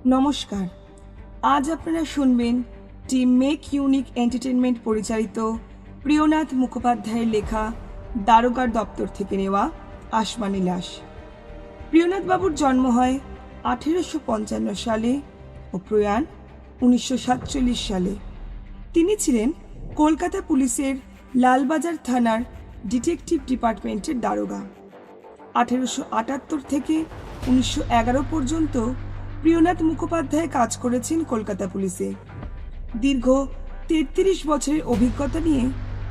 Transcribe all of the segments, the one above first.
নমস্কার। আজ আপনারা শুনবেন টিম মেক ইউনিক এন্টারটেনমেন্ট পরিচালিত প্রিয়নাথ মুখোপাধ্যায়ের লেখা দারোগার দপ্তর থেকে নেওয়া আসমানি লাশ। প্রিয়নাথ বাবুর জন্ম হয় 1855 সালে ও প্রয়াণ 1947 সালে। তিনি ছিলেন কলকাতা পুলিশের লালবাজার থানার ডিটেকটিভ ডিপার্টমেন্টের দারোগা। 1878 থেকে 1911 পর্যন্ত প্রিয়নাথ মুখোপাধ্যায় কাজ করেছেন কলকাতা পুলিশে। দীর্ঘ 33 বছরের অভিজ্ঞতা নিয়ে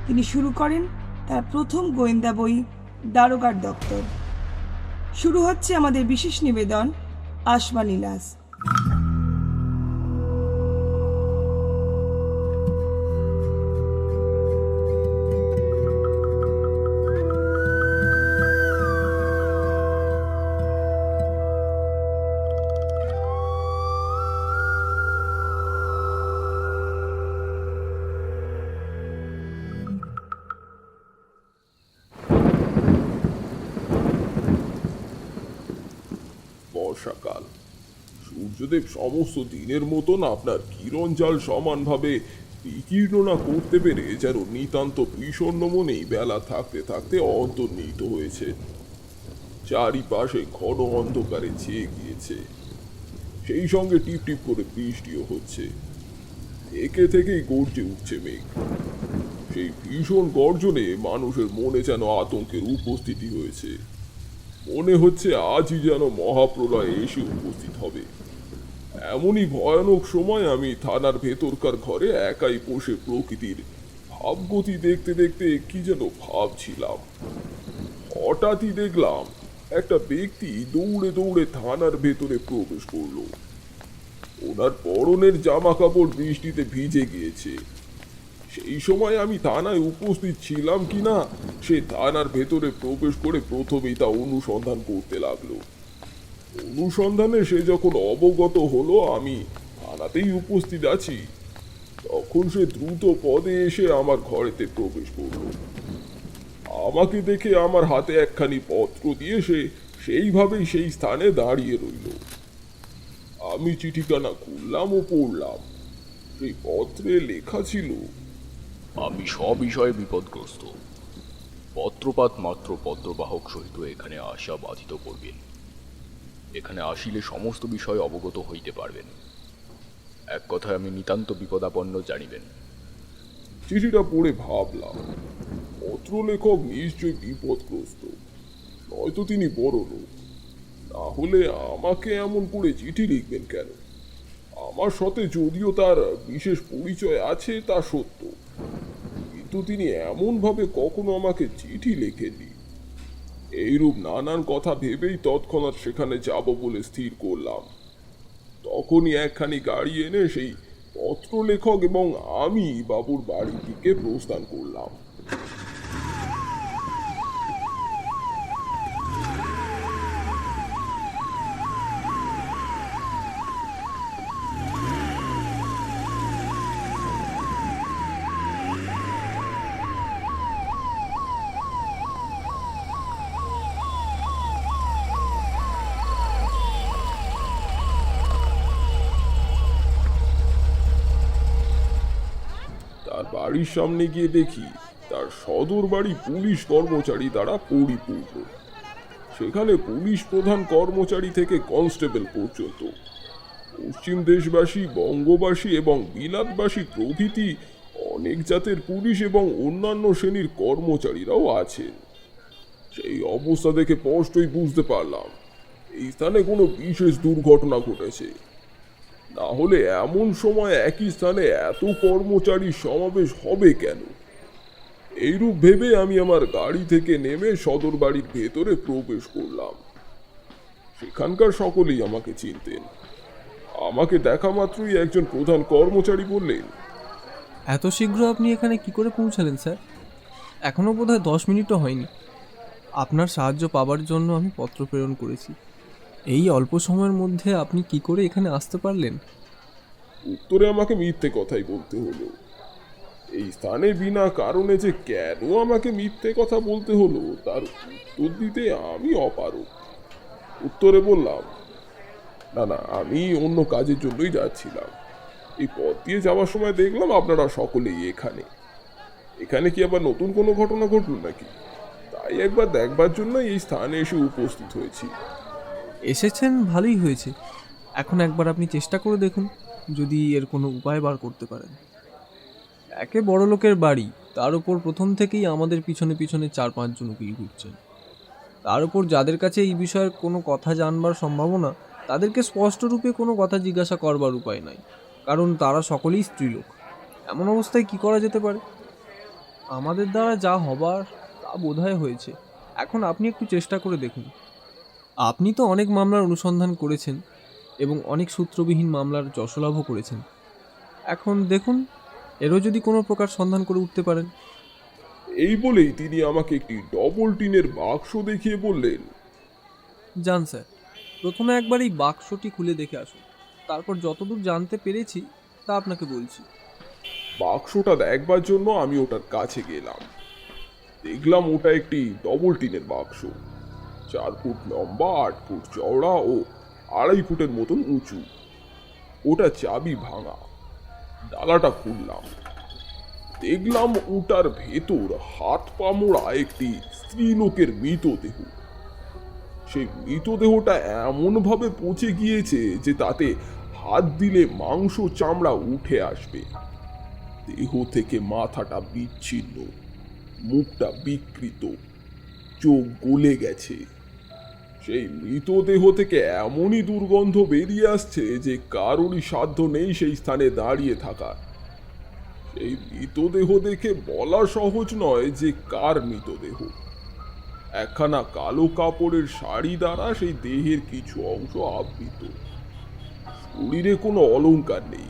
তিনি শুরু করেন তার প্রথম গোয়েন্দা বই দারোগার দপ্তর। শুরু হচ্ছে আমাদের বিশেষ নিবেদন আসমানি লাশ। বর্ষাকাল। সূর্যদেব সমস্ত দিনের মতন আপনার কিরণ জাল সমানভাবে বিকীর্ণ না করতে পেরে যেন নিতান্ত বিষণ্ণ মনেই বেলা থাকতে থাকতে অন্তর্নিহিত হয়েছে। চারিপাশে ঘন অন্ধকারে ছেয়ে গিয়েছে, সেই সঙ্গে টিপ টিপ করে বৃষ্টিও হচ্ছে। একে থেকেই গর্জে উঠছে মেঘ। সেই ভীষণ গর্জনে মানুষের মনে যেন আতঙ্কের উপস্থিতি হয়েছে। মনে হচ্ছে আজই যেন মহাপ্রলয় এসে উপস্থিত হবে। এমনই ভয়ানক সময় আমি থানার ভেতরকার ঘরে একাই বসে প্রকৃতির ভাবগতি দেখতে দেখতে কি যেন ভাবছিলাম। হঠাৎই দেখলাম একটা ব্যক্তি দৌড়ে দৌড়ে থানার ভেতরে প্রবেশ করলো। ওনার পরনের জামা কাপড় বৃষ্টিতে ভিজে গিয়েছে। সেই সময় আমি থানায় উপস্থিত ছিলাম কিনা সে থানার ভেতরে প্রবেশ করে প্রথমেই তা অনুসন্ধান করতে লাগলো। অনুসন্ধানে সে যখন অবগত হলো আমি থানাতেই উপস্থিত আছি, তখন সে দ্রুত পদে এসে আমার ঘরেতে প্রবেশ করলো। আমাকে দেখে আমার হাতে একখানি পত্র দিয়ে সে সেইভাবেই সেই স্থানে দাঁড়িয়ে রইল। আমি চিঠিখানা খুললাম ও পড়লাম। সেই পত্রে লেখা ছিল, আমি সবিষয়ে বিপদগ্রস্ত। পত্রপাত মাত্র পত্রবাহক সহিত এখানে আসা বাধিত করবেন। এখানে আসিলে সমস্ত বিষয় অবগত হইতে পারবেন। এক কথায় আমি নিতান্ত বিপদাপন্ন জানিবেন। চিঠিটা পড়ে ভাবলাম, পত্র লেখক নিশ্চয়ই বিপদগ্রস্ত, নয়তো তিনি বড় লোক। না হলে আমাকে এমন করে চিঠি লিখবেন কেন? আমার সাথে যদিও তার বিশেষ পরিচয় আছে তা সত্য, কিন্তু তিনি এমনভাবে কখনো আমাকে চিঠি লেখেননি। এইরূপ নানান কথা ভেবেই তৎক্ষণাৎ সেখানে যাব বলে স্থির করলাম। তখনই একখানি গাড়ি এনে সেই পত্র লেখক এবং আমি বাবুর বাড়ির দিকে প্রস্থান করলাম। তার বাড়ির সামনে গিয়ে দেখি তার সদর বাড়ি পুলিশ কর্মচারী দ্বারা পরিপূর্ণ। সেখানে পুলিশ প্রধান কর্মচারী থেকে কনস্টেবল পর্যন্ত, পশ্চিম দেশবাসী, বঙ্গবাসী এবং বিলাতবাসী প্রভৃতি অনেক জাতের পুলিশ এবং অন্যান্য শ্রেণীর কর্মচারীরাও আছেন। সেই অবস্থা দেখে স্পষ্টই বুঝতে পারলাম এই স্থানে কোনো বিশেষ দুর্ঘটনা ঘটেছে। না হলে এমন সময় একই স্থানে এত কর্মচারী সমাবেশ হবে কেন? এইরূপ ভেবে আমি আমার গাড়ি থেকে নেমে সদর বাড়ির ভেতরে প্রবেশ করলাম। সেখানকার সকলেই আমাকে চিনতেন। আমাকে দেখা মাত্রই একজন প্রধান কর্মচারী বললেন, এত শীঘ্র আপনি এখানে কি করে পৌঁছালেন স্যার? এখনও বোধহয় 10 মিনিটও হয়নি। আপনার সাহায্য পাবার জন্য আমি পত্র প্রেরণ করেছি। এই অল্প সময়ের মধ্যে আপনি কি করে এখানে আসতে পারলেন? উত্তরে আমাকে মিথ্যে কথাই বলতে হলো। এই স্থানে বিনা কারণে যে কেন আমাকে মিথ্যে কথা বলতে হলো তার উত্তর দিতে আমি অপারগ। উত্তরে বললাম, না না, আমি অন্য কাজের জন্যই যাচ্ছিলাম। এই পথ দিয়ে যাওয়ার সময় দেখলাম আপনারা সকলেই এখানে। এখানে কি আবার নতুন কোনো ঘটনা ঘটল নাকি? তাই একবার দেখবার জন্য এই স্থানে এসে উপস্থিত হয়েছি। এসেছেন ভালোই হয়েছে। এখন একবার আপনি চেষ্টা করে দেখুন যদি এর কোনো উপায় বার করতে পারেন। একে বড় লোকের বাড়ি, তার উপর প্রথম থেকেই আমাদের পিছনে পিছনে 4-5 জন উকিল ঘুরছেন। তার উপর যাদের কাছে এই বিষয়ের কোনো কথা জানবার সম্ভাবনা, তাদেরকে স্পষ্টরূপে কোনো কথা জিজ্ঞাসা করবার উপায় নাই, কারণ তারা সকলেই স্ত্রীলোক। এমন অবস্থায় কি করা যেতে পারে? আমাদের দ্বারা যা হবার তা বোধহয় হয়েছে। এখন আপনি একটু চেষ্টা করে দেখুন। আপনি তো অনেক মামলার অনুসন্ধান করেছেন এবং অনেক সূত্রবিহীন মামলার যশলাভও করেছেন। এখন দেখুন এরও যদি কোনো প্রকার সন্ধান করে উঠতে পারেন। এই বলেই তিনি আমাকে একটি ডবল টিনের বাক্স দেখিয়ে বললেন, যান স্যার, প্রথমে একবার এই বাক্সটি খুলে দেখে আসুন, তারপর যতদূর জানতে পেরেছি তা আপনাকে বলছি। বাক্সটা দেখবার জন্য আমি ওটার কাছে গেলাম। দেখলাম ওটা একটি ডবল টিনের বাক্স, 4 ফুট লম্বা, 8 ফুট চওড়া ও 2.5 ফুটের মতন উঁচু। ওটা চাবি ভাঙা। ডালাটা খুললাম, দেখলাম ওটার ভেতর হাত পা মোড়া একটি স্ত্রীলোকের মৃতদেহ। সেই মৃতদেহটা এমন ভাবে পচে গিয়েছে যে তাতে হাত দিলে মাংস চামড়া উঠে আসবে। দেহ থেকে মাথাটা বিচ্ছিন্ন, মুখটা বিকৃত, চোখ গলে গেছে। সেই মৃতদেহ থেকে এমনই দুর্গন্ধ বেরিয়ে আসছে যে কারোরই সাধ্য নেই সেই স্থানে দাঁড়িয়ে থাকার। সেই মৃতদেহ দেখে বলা সহজ নয় যে কার মৃতদেহ। একখানা কালো কাপড়ের শাড়ি দ্বারা সেই দেহের কিছু অংশ আবৃত। শরীরে কোনো অলংকার নেই,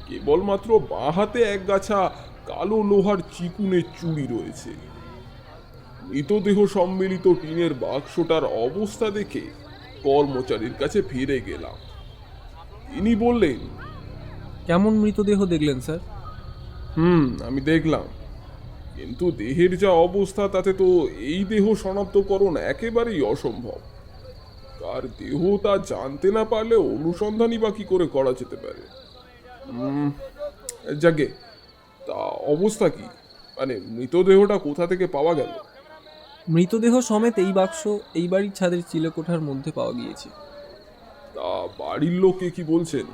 কেবলমাত্র বাঁ হাতে এক গাছা কালো লোহার চিকুনের চুড়ি রয়েছে। মৃতদেহ সম্মিলিত টিনের বাক্সটার অবস্থা দেখে কর্মচারীর কাছে ফিরে গেলাম। তিনি বললেন, কেমন মৃতদেহ দেখলেন স্যার? আমি দেখলাম, কিন্তু দেহের যা অবস্থা তাতে তো এই দেহ শনাক্তকরণ একেবারেই অসম্ভব। কার দেহ তা জানতে না পারলে অনুসন্ধানই বা কি করে করা যেতে পারে? যাকে তা অবস্থা কি, মানে মৃতদেহটা কোথা থেকে পাওয়া গেল? মৃতদেহ সমেত এই বাক্স এই বাড়ির ছাদের চিলেকোঠার মধ্যে পাওয়া গিয়েছে। তা বাড়ির লোকে কি বলছেন?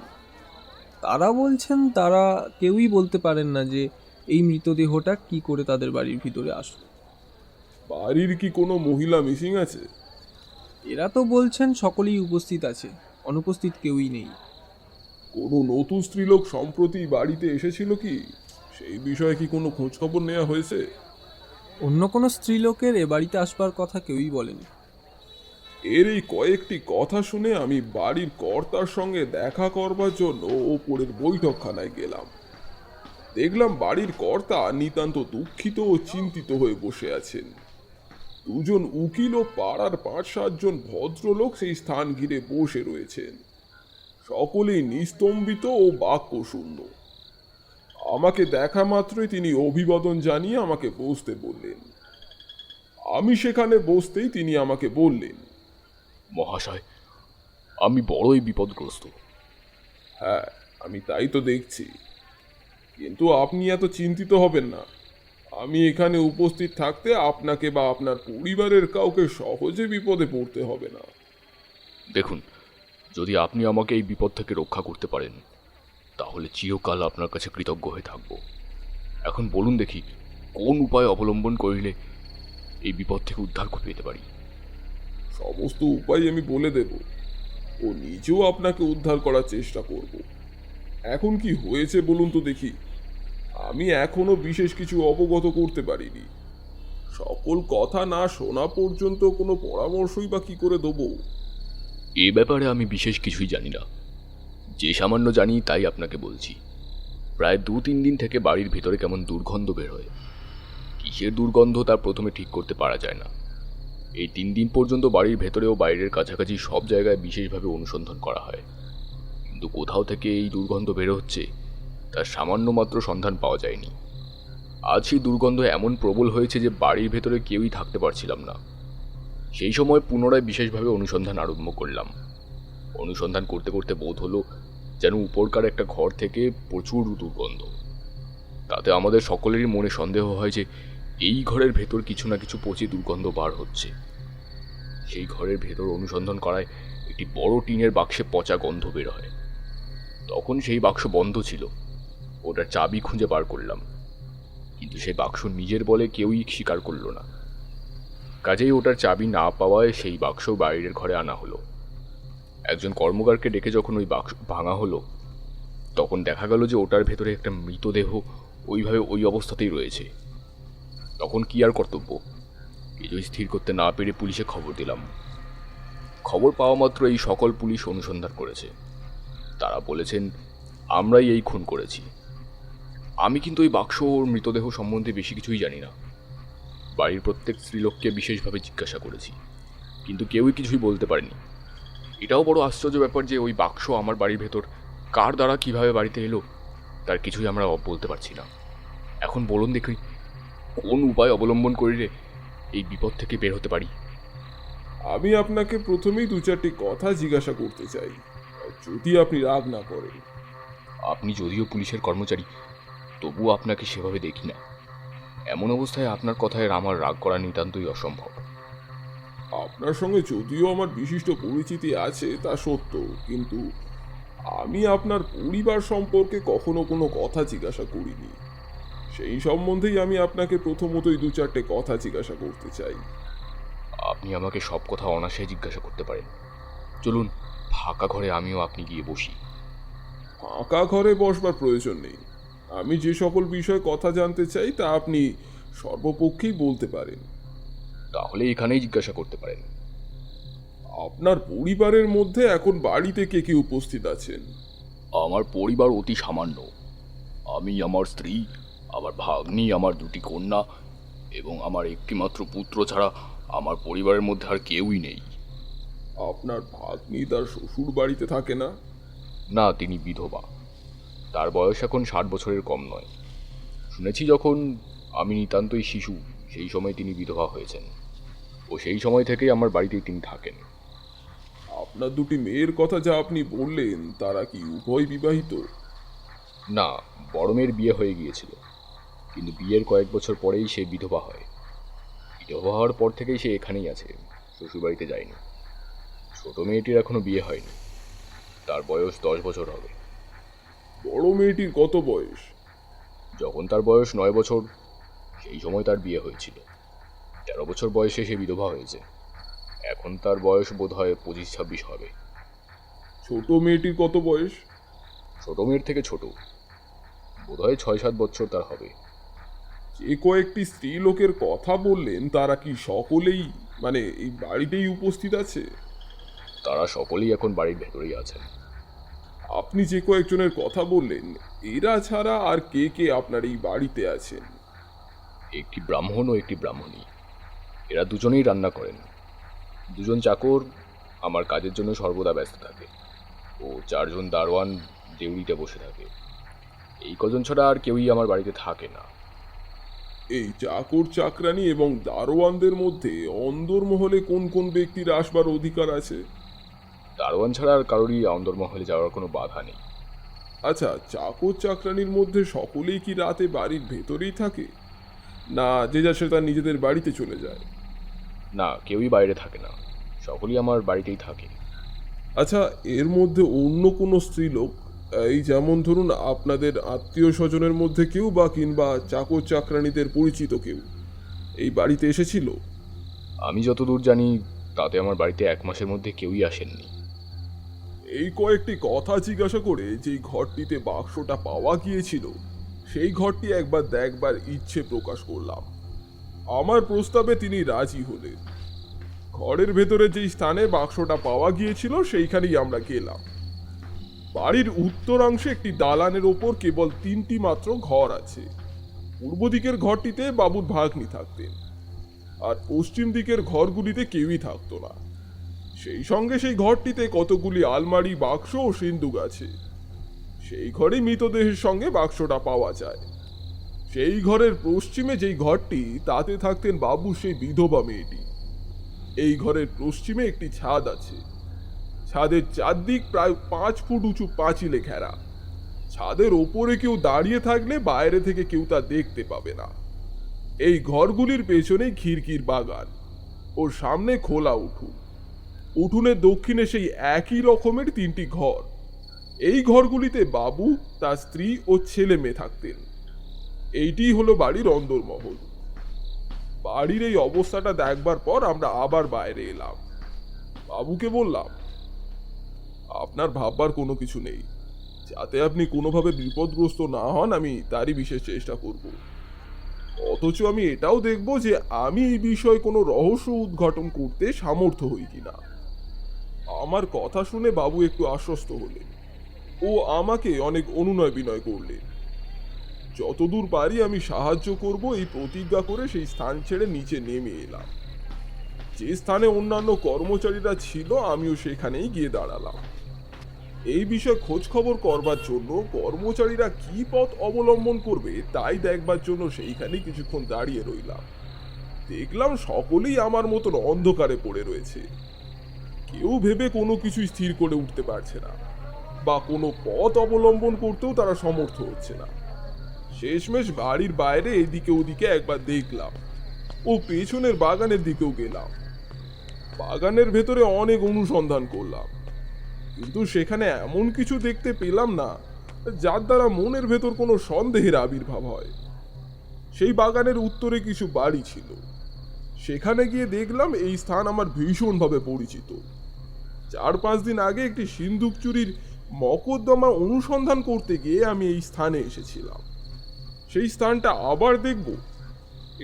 তারা বলছেন তারা কেউই বলতে পারেন না যে এই মৃতদেহটা কি করে তাদের বাড়ির ভিতরে আসলো। বাড়ির কি কোনো মহিলা মিসিং আছে? এরা তো বলছেন সকলেই উপস্থিত আছে, অনুপস্থিত কেউই নেই। কোনো নতুন স্ত্রীলোক সম্প্রতি বাড়িতে এসেছিল কি? সেই বিষয়ে কি কোনো খোঁজ খবর নেওয়া হয়েছে? অন্য কোনো স্ত্রীলোকের এ বাড়িতে আসবার কথা কেউই বলেনি। এর এই কয়েকটি কথা শুনে আমি বাড়ির কর্তার সঙ্গে দেখা করবার জন্য ওপরের বৈঠকখানায় গেলাম। দেখলাম বাড়ির কর্তা নিতান্ত দুঃখিত ও চিন্তিত হয়ে বসে আছেন। 2 জন উকিল ও পাড়ার 5-7 জন ভদ্রলোক সেই স্থান ঘিরে বসে রয়েছেন। সকলেই নিস্তম্ভিত ও বাক্যশূন্য। আমাকে দেখা মাত্রই তিনি অভিবাদন জানিয়ে আমাকে বসতে বললেন। আমি সেখানে বসতেই তিনি আমাকে বললেন, মহাশয়, আমি বড়ই বিপদগ্রস্ত। হ্যাঁ, আমি তাই তো দেখছি, কিন্তু আপনি এত চিন্তিত হবেন না। আমি এখানে উপস্থিত থাকতে আপনাকে বা আপনার পরিবারের কাউকে সহজে বিপদে পড়তে হবে না। দেখুন, যদি আপনি আমাকে এই বিপদ থেকে রক্ষা করতে পারেন তাহলে চিরকাল আপনার কাছে কৃতজ্ঞ হয়ে থাকব। এখন বলুন দেখি, কোন উপায় অবলম্বন করিলে এই বিপদ থেকে উদ্ধার করে পেতে পারি? সমস্ত উপায় আমি বলে দেব ও নিজেও আপনাকে উদ্ধার করার চেষ্টা করব। এখন কি হয়েছে বলুন তো দেখি। আমি এখনো বিশেষ কিছু অবগত করতে পারিনি। সকল কথা না শোনা পর্যন্ত কোনো পরামর্শই বা কি করে দেবো? এ ব্যাপারে আমি বিশেষ কিছুই জানি না। যে সামান্য জানি তাই আপনাকে বলছি। প্রায় 2-3 দিন থেকে বাড়ির ভিতরে কেমন দুর্গন্ধ বের হয়। কিসের দুর্গন্ধ তা প্রথমে ঠিক করতে পারা যায় না। এই 3 দিন পর্যন্ত বাড়ির ভেতরে ও বাইরের কাছাকাছি সব জায়গায় বিশেষভাবে অনুসন্ধান করা হয়, কিন্তু কোথাও থেকে এই দুর্গন্ধ বের হচ্ছে তার সামান্য মাত্র সন্ধান পাওয়া যায়নি। আজ সেই দুর্গন্ধ এমন প্রবল হয়েছে যে বাড়ির ভেতরে কেউই থাকতে পারছিলাম না। সেই সময় পুনরায় বিশেষভাবে অনুসন্ধান আরম্ভ করলাম। অনুসন্ধান করতে করতে বোধ হলো যেন উপরকার একটা ঘর থেকে প্রচুর দুর্গন্ধ। তাতে আমাদের সকলেরই মনে সন্দেহ হয় যে এই ঘরের ভেতর কিছু না কিছু পচে দুর্গন্ধ বার হচ্ছে। সেই ঘরের ভেতর অনুসন্ধান করায় একটি বড় টিনের বাক্সে পচা গন্ধ বের হয়। তখন সেই বাক্স বন্ধ ছিল, ওটার চাবি খুঁজে বার করলাম, কিন্তু সেই বাক্স নিজের বলে কেউই স্বীকার করলো না। কাজেই ওটার চাবি না পাওয়ায় সেই বাক্স বাইরের ঘরে আনা হলো। একজন কর্মকারকে ডেকে যখন ওই বাক্স ভাঙা হলো, তখন দেখা গেল যে ওটার ভেতরে একটা মৃতদেহ ওইভাবে ওই অবস্থাতেই রয়েছে। তখন কি আর কর্তব্য, কিছুই স্থির করতে না পেরে পুলিশে খবর দিলাম। খবর পাওয়া মাত্র এই সকল পুলিশ অনুসন্ধান করেছে। তারা বলেছেন আমরাই এই খুন করেছি। আমি কিন্তু ওই বাক্স ওর মৃতদেহ সম্বন্ধে বেশি কিছুই জানি না। বাড়ির প্রত্যেক স্ত্রীলোককে বিশেষভাবে জিজ্ঞাসা করেছি, কিন্তু কেউই কিছুই বলতে পারেনি। এটাও বড় আশ্চর্য ব্যাপার যে ওই বাক্স আমার বাড়ির ভেতর কার দ্বারা কিভাবে বাড়িতে এলো তার কিছুই আমরা বলতে পারছি না। এখন বলুন দেখি, কোন উপায় অবলম্বন করিলে এই বিপদ থেকে বের হতে পারি? আমি আপনাকে প্রথমেই 2-4টি কথা জিজ্ঞাসা করতে চাই, যদি আপনি রাগ না করেন। আপনি যদিও পুলিশের কর্মচারী, তবুও আপনাকে সেভাবে দেখি না। এমন অবস্থায় আপনার কথায় আমার রাগ করা নিতান্তই অসম্ভব। আপনার সঙ্গে যদিও আমার বিশিষ্ট পরিচিতি আছে তা সত্য, কিন্তু আমি আপনার পরিবার সম্পর্কে কখনো কোনো কথা জিজ্ঞাসা করিনি। সেই সম্বন্ধেই আমি আপনাকে প্রথমতই 2-4টে কথা জিজ্ঞাসা করতে চাই। আপনি আমাকে সব কথা অনায়াসে জিজ্ঞাসা করতে পারেন। চলুন, ফাঁকা ঘরে আমিও আপনি গিয়ে বসি। ফাঁকা ঘরে বসবার প্রয়োজন নেই। আমি যে সকল বিষয়ে কথা জানতে চাই তা আপনি সর্বপক্ষেই বলতে পারেন। তাহলে এখানেই জিজ্ঞাসা করতে পারেন। আপনার পরিবারের মধ্যে এখন বাড়িতে কে কে উপস্থিত আছেন? আমার পরিবার অতি সামান্য। আমি, আমার স্ত্রী, আমার ভাগ্নি, আমার 2টি কন্যা এবং আমার একটিমাত্র পুত্র ছাড়া আমার পরিবারের মধ্যে আর কেউই নেই। আপনার ভাগ্নি তার শ্বশুর বাড়িতে থাকে না? না, তিনি বিধবা। তার বয়স এখন 60 বছরের কম নয়। শুনেছি যখন আমি নিতান্তই শিশু সেই সময় তিনি বিধবা হয়েছেন, ও সেই সময় থেকেই আমার বাড়িতেই তিনি থাকেন। আপনার 2টি মেয়ের কথা যা আপনি বললেন তারা কি উভয় বিবাহিত? না, বড় মেয়ের বিয়ে হয়ে গিয়েছিল, কিন্তু বিয়ের কয়েক বছর পরেই সে বিধবা হয়। বিধবা হওয়ার পর থেকেই সে এখানেই আছে, শ্বশুরবাড়িতে যায়নি। ছোট মেয়েটির এখনো বিয়ে হয়নি, তার বয়স 10 বছর হবে। বড় মেয়েটির কত বয়স? যখন তার বয়স 9 বছর সেই সময় তার বিয়ে হয়েছিল। 13 বছর বয়সে সে বিধবা হয়েছে। এখন তার বয়স বোধ হয় 25-26 হবে। ছোট মেয়েটির কত বয়স? ছোট মেয়ের থেকে ছোট, বোধ হয় 6-7 বছর তার হবে। যে কয়েকটি স্ত্রী লোকের কথা বললেন তারা কি সকলেই এই বাড়িতেই উপস্থিত আছে? তারা সকলেই এখন বাড়ির ভেতরেই আছেন। আপনি যে কয়েকজনের কথা বললেন এরা ছাড়া আর কে কে আপনার এই বাড়িতে আছেন? একটি ব্রাহ্মণ ও একটি ব্রাহ্মণী, এরা দুজনেই রান্না করেন। 2 জন চাকর আমার কাজের জন্য সর্বদা ব্যস্ত থাকে, ও 4 জন দারোয়ান দেউড়িতে বসে থাকে। এই কজন ছাড়া আর কেউই আমার বাড়িতে থাকে না। এই চাকর চাকরানি এবং দারোয়ানদের মধ্যে অন্দরমহলে কোন কোন ব্যক্তির আসবার অধিকার আছে? দারোয়ান ছাড়া আর কারোরই অন্দরমহলে যাওয়ার কোনো বাধা নেই। আচ্ছা, চাকর চাকরানির মধ্যে সকলেই কি রাতে বাড়ির ভেতরেই থাকে, না যে যা সে তার নিজেদের বাড়িতে চলে যায়? না, কেউই বাইরে থাকে না, সকলেই আমার বাড়িতেই থাকে। আচ্ছা, এর মধ্যে অন্য কোনো স্ত্রীলোক, এই যেমন ধরুন আপনাদের আত্মীয় স্বজনের মধ্যে কেউ বা কিংবা চাকর চাকরানিদের পরিচিত কেউ এই বাড়িতে এসেছিল? আমি যতদূর জানি তাতে আমার বাড়িতে 1 মাসের মধ্যে কেউই আসেননি। এই কয়েকটি কথা জিজ্ঞাসা করে যেই ঘরটিতে বাক্সটা পাওয়া গিয়েছিল সেই ঘরটি একবার দেখবার ইচ্ছে প্রকাশ করলাম। আমার প্রস্তাবে তিনি রাজি হলেন। ঘরের ভেতরে যেই স্থানে বাক্সটা পাওয়া গিয়েছিল সেইখানেই আমরা গেলাম। বাড়ির উত্তরাংশে একটি দালানের ওপর কেবল 3টি মাত্র ঘর আছে। পূর্ব দিকের ঘরটিতে বাবুর ভাগ্নি থাকতেন, আর পশ্চিম দিকের ঘরগুলিতে কেউই থাকতো না। সেই সঙ্গে সেই ঘরটিতে কতগুলি আলমারি, বাক্স ও সিন্দুক আছে। সেই ঘরে মৃতদেহের সঙ্গে বাক্সটা পাওয়া যায়। সেই ঘরের পশ্চিমে যেই ঘরটি তাতে থাকতেন বাবু সেই বিধবা মেয়েটি। এই ঘরের পশ্চিমে একটি ছাদ আছে। ছাদের চারদিক প্রায় 5 ফুট উঁচু পাঁচিলে ঘেরা। ছাদের ওপরে কেউ দাঁড়িয়ে থাকলে বাইরে থেকে কেউ তা দেখতে পাবে না। এই ঘরগুলির পেছনে খিড়কির বাগান, ওর সামনে খোলা উঠোন। উঠোনের দক্ষিণে সেই একই রকমের 3টি ঘর। এই ঘরগুলিতে বাবু, তার স্ত্রী ও ছেলে মেয়ে থাকতেন। এইটি হলো বাড়ির অন্দরমহল। বাড়ির এই অবস্থাটা দেখবার পর আমরা আবার বাইরে এলাম। বাবুকে বললাম, আপনার ভাববার কোনো কিছু নেই, যাতে আপনি কোনোভাবে বিপদগ্রস্ত না হন আমি তারই বিশেষ চেষ্টা করব। অথচ আমি এটাও দেখব যে আমি এই বিষয়ে কোনো রহস্য উদ্ঘাটন করতে সামর্থ্য হই কিনা। আমার কথা শুনে বাবু একটু আশ্বস্ত হলেন ও আমাকে অনেক অনুনয় বিনয় করলেন। যতদূর পারি আমি সাহায্য করব এই প্রতিজ্ঞা করে সেই স্থান ছেড়ে নিচে নেমে এলাম। যে স্থানে অন্যান্য কর্মচারীরা ছিল আমিও সেখানেই গিয়ে দাঁড়ালাম। এই বিষয়ে খোঁজ খবর করবার জন্য কর্মচারীরা কি পথ অবলম্বন করবে তাই দেখবার জন্য সেইখানেই কিছুক্ষণ দাঁড়িয়ে রইলাম। দেখলাম সকলেই আমার মতন অন্ধকারে পড়ে রয়েছে। কেউ ভেবে কোনো কিছু স্থির করে উঠতে পারছে না, বা কোনো পথ অবলম্বন করতেও তারা সমর্থ হচ্ছে না। শেষমেশ বাড়ির বাইরে এদিকে ওদিকে একবার দেখলাম ও পেছনের বাগানের দিকেও গেলাম। বাগানের ভেতরে অনেক অনুসন্ধান করলাম, কিন্তু সেখানে এমন কিছু দেখতে পেলাম না যার দ্বারা মনের ভেতর কোনো সন্দেহের আবির্ভাব হয়। সেই বাগানের উত্তরে কিছু বাড়ি ছিল। সেখানে গিয়ে দেখলাম এই স্থান আমার ভীষণভাবে পরিচিত। 4-5 দিন আগে একটি সিন্দুক চুরির মকদ্দমা অনুসন্ধান করতে গিয়ে আমি এই স্থানে এসেছিলাম। সেই স্থানটা আবার দেখব,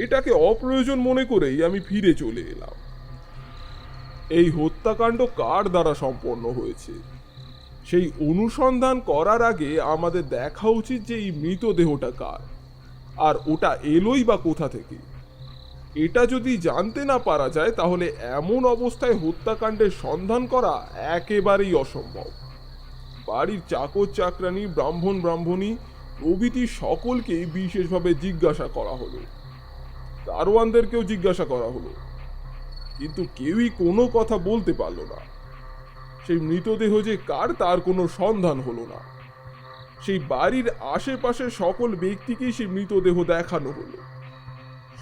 এটাকে অপ্রয়োজন মনে করেই আমি ফিরে চলে এলাম। এই হত্যাকাণ্ড কার দ্বারা সম্পন্ন হয়েছে সেই অনুসন্ধান করার আগে আমাদের দেখা উচিত যে এই মৃতদেহটা কার, আর ওটা এলোই বা কোথা থেকে। এটা যদি জানতে না পারা যায় তাহলে এমন অবস্থায় হত্যাকাণ্ডের সন্ধান করা একেবারেই অসম্ভব। বাড়ির চাকর চাকরানি, ব্রাহ্মণ ব্রাহ্মণী প্রভৃতি সকলকেই বিশেষভাবে জিজ্ঞাসা করা হলো। দারোয়ানদেরকেও জিজ্ঞাসা করা হলো, কিন্তু কেউই কোনো কথা বলতে পারল না। সেই মৃতদেহ যে কার তার কোনো সন্ধান হলো না। সেই বাড়ির আশেপাশে সকল ব্যক্তিকেই সেই মৃতদেহ দেখানো হলো,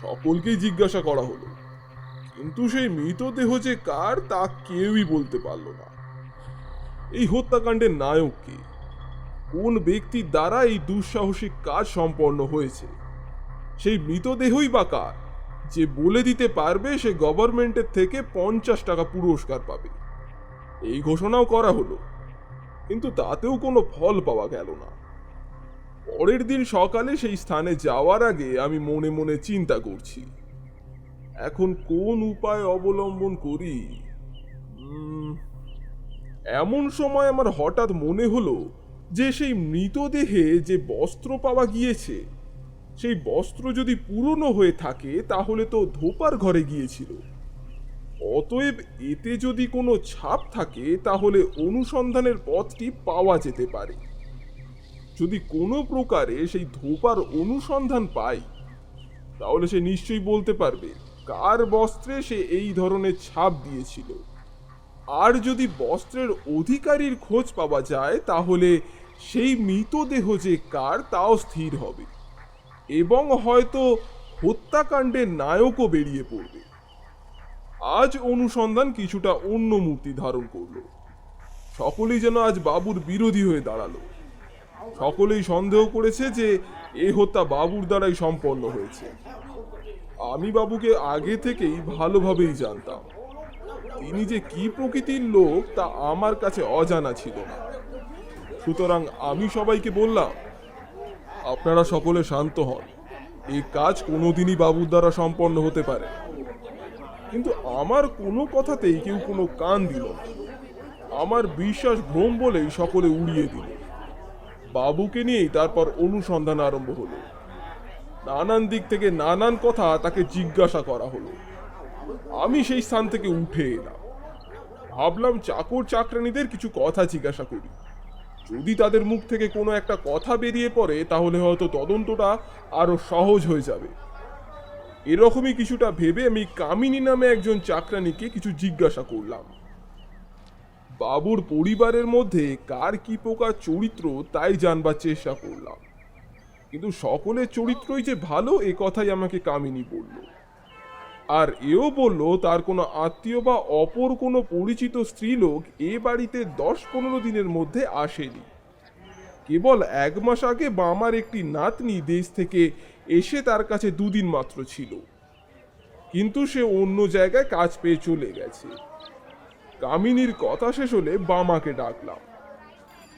সকলকেই জিজ্ঞাসা করা হলো, কিন্তু সেই মৃতদেহ যে কার তা কেউই বলতে পারল না। এই হত্যাকাণ্ডের নায়ক কে? কোন ব্যক্তির দ্বারা এই দুঃসাহসিক কাজ সম্পন্ন হয়েছে? সেই মৃতদেহই বা কার? যে বলে দিতে পারবে সে গভর্নমেন্টের থেকে 50 টাকা পুরস্কার পাবে। এই ঘোষণাও করা হলো, কিন্তু তাতেও কোনো ফল পাওয়া গেল না। পরের দিন সকালে সেই স্থানে যাওয়ার আগে আমি মনে মনে চিন্তা করছি, এখন কোন উপায় অবলম্বন করি। এমন সময় আমার হঠাৎ মনে হলো যে সেই মৃতদেহে যে বস্ত্র পাওয়া গিয়েছে সেই বস্ত্র যদি পুরনো হয়ে থাকে তাহলে তো ধোপার ঘরে গিয়েছিল। অতএব এতে যদি কোনো ছাপ থাকে তাহলে অনুসন্ধানের পথটি পাওয়া যেতে পারে। যদি কোনো প্রকারে সেই ধোপার অনুসন্ধান পাই তাহলে সে নিশ্চয়ই বলতে পারবে কার বস্ত্রে সে এই ধরনের ছাপ দিয়েছিল। আর যদি বস্ত্রের অধিকারীর খোঁজ পাওয়া যায় তাহলে সেই মৃতদেহ যে কার তাও স্থির হবে, এবং হয়তো হত্যাকাণ্ডের নায়কও বেরিয়ে পড়বে। আজ অনুসন্ধান কিছুটা অন্য মূর্তি ধারণ করলো। সকলেই যেন আজ বাবুর বিরোধী হয়ে দাঁড়ালো। সকলেই সন্দেহ করেছে যে এ হত্যা বাবুর দ্বারাই সম্পন্ন হয়েছে। আমি বাবুকে আগে থেকেই ভালোভাবেই জানতাম। তিনি যে কি প্রকৃতির লোক তা আমার কাছে অজানা ছিল না। সুতরাং আমি সবাইকে বললাম, আপনারা সকলে শান্ত হন, এই কাজ কোনোদিনই বাবুর দ্বারা সম্পন্ন হতে পারে। কিন্তু আমার কোনো কথাতেই কেউ কোনো কান দিল না। আমার বিশ্বাস ভ্রম বলেই সকলে উড়িয়ে দিল। বাবুকে নিয়েই তারপর অনুসন্ধান আরম্ভ হলো। নানান দিক থেকে নানান কথা তাকে জিজ্ঞাসা করা হলো। আমি সেই স্থান থেকে উঠে এলাম। ভাবলাম চাকর চাকরানীদের কিছু কথা জিজ্ঞাসা করি। যদি তাদের মুখ থেকে কোনো একটা কথা বেরিয়ে পড়ে তাহলে হয়তো তদন্তটা আরো সহজ হয়ে যাবে। এরকমই কিছুটা ভেবে আমি কামিনী নামে একজন চাকরানীকে কিছু জিজ্ঞাসা করলাম। বাবুর পরিবারের মধ্যে কার কি প্রকার চরিত্র তাই জানবার চেষ্টা করলাম, কিন্তু সকলের চরিত্রই যে ভালো এ কথাই আমাকে কামিনী বলল। আর এও বলল তার কোনো আত্মীয় বা অপর কোনো পরিচিত স্ত্রীলোক এ বাড়িতে 10-15 দিনের মধ্যে আসেনি। কেবল 1 মাস আগে বামার একটি নাতনি দেশ থেকে এসে তার কাছে 2 দিন মাত্র ছিল, কিন্তু সে অন্য জায়গায় কাজ পেয়ে চলে গেছে। কামিনীর কথা শেষ হলে বামাকে ডাকলাম।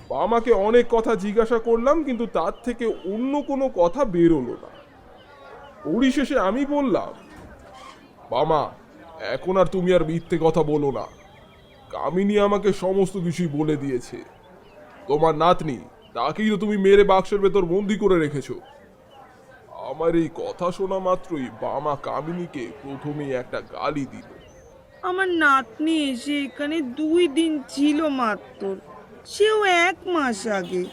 বামাকে অনেক কথা জিজ্ঞাসা করলাম, কিন্তু তার থেকে অন্য কোনো কথা বেরোলো না। পরিশেষে আমি বললাম, বামা, এখন আর তুমি আর মিথ্যে কথা বলো না। কামিনী আমাকে সমস্ত কিছুই বলে দিয়েছে। তোমার নাতনি, তাকেই তো তুমি মেরে বাক্সের ভেতর বন্দি করে রেখেছো। আমার এই কথা শোনা মাত্রই বামা কামিনীকে প্রথমেই একটা গালি দিল। আমার নাতনি এসে এখানে 2 দিন ছিল মাত্র, সেও 1 মাস আগে।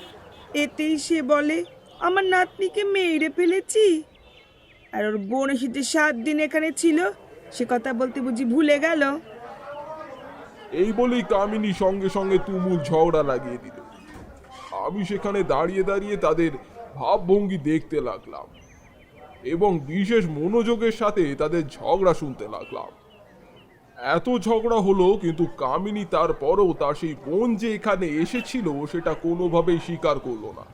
এতেই সে বলে আমার নাতনিকে মেরে ফেলেছি। আর ওর বোন এসে যে 7 দিন এখানে ছিল সে কথা বলতে বুঝি ভুলে গেল। এই বলেই কামিনী সঙ্গে সঙ্গে তুমুল ঝগড়া লাগিয়ে দিল। আমি সেখানে দাঁড়িয়ে দাঁড়িয়ে তাদের ভাবভঙ্গি দেখতে লাগলাম এবং বিশেষ মনোযোগের সাথে তাদের ঝগড়া শুনতে লাগলাম। এত ঝগড়া হলো, কিন্তু কামিনী তারপরও তার সেই বোন যে এখানে এসেছিল সেটা কোনোভাবেই স্বীকার করলো না।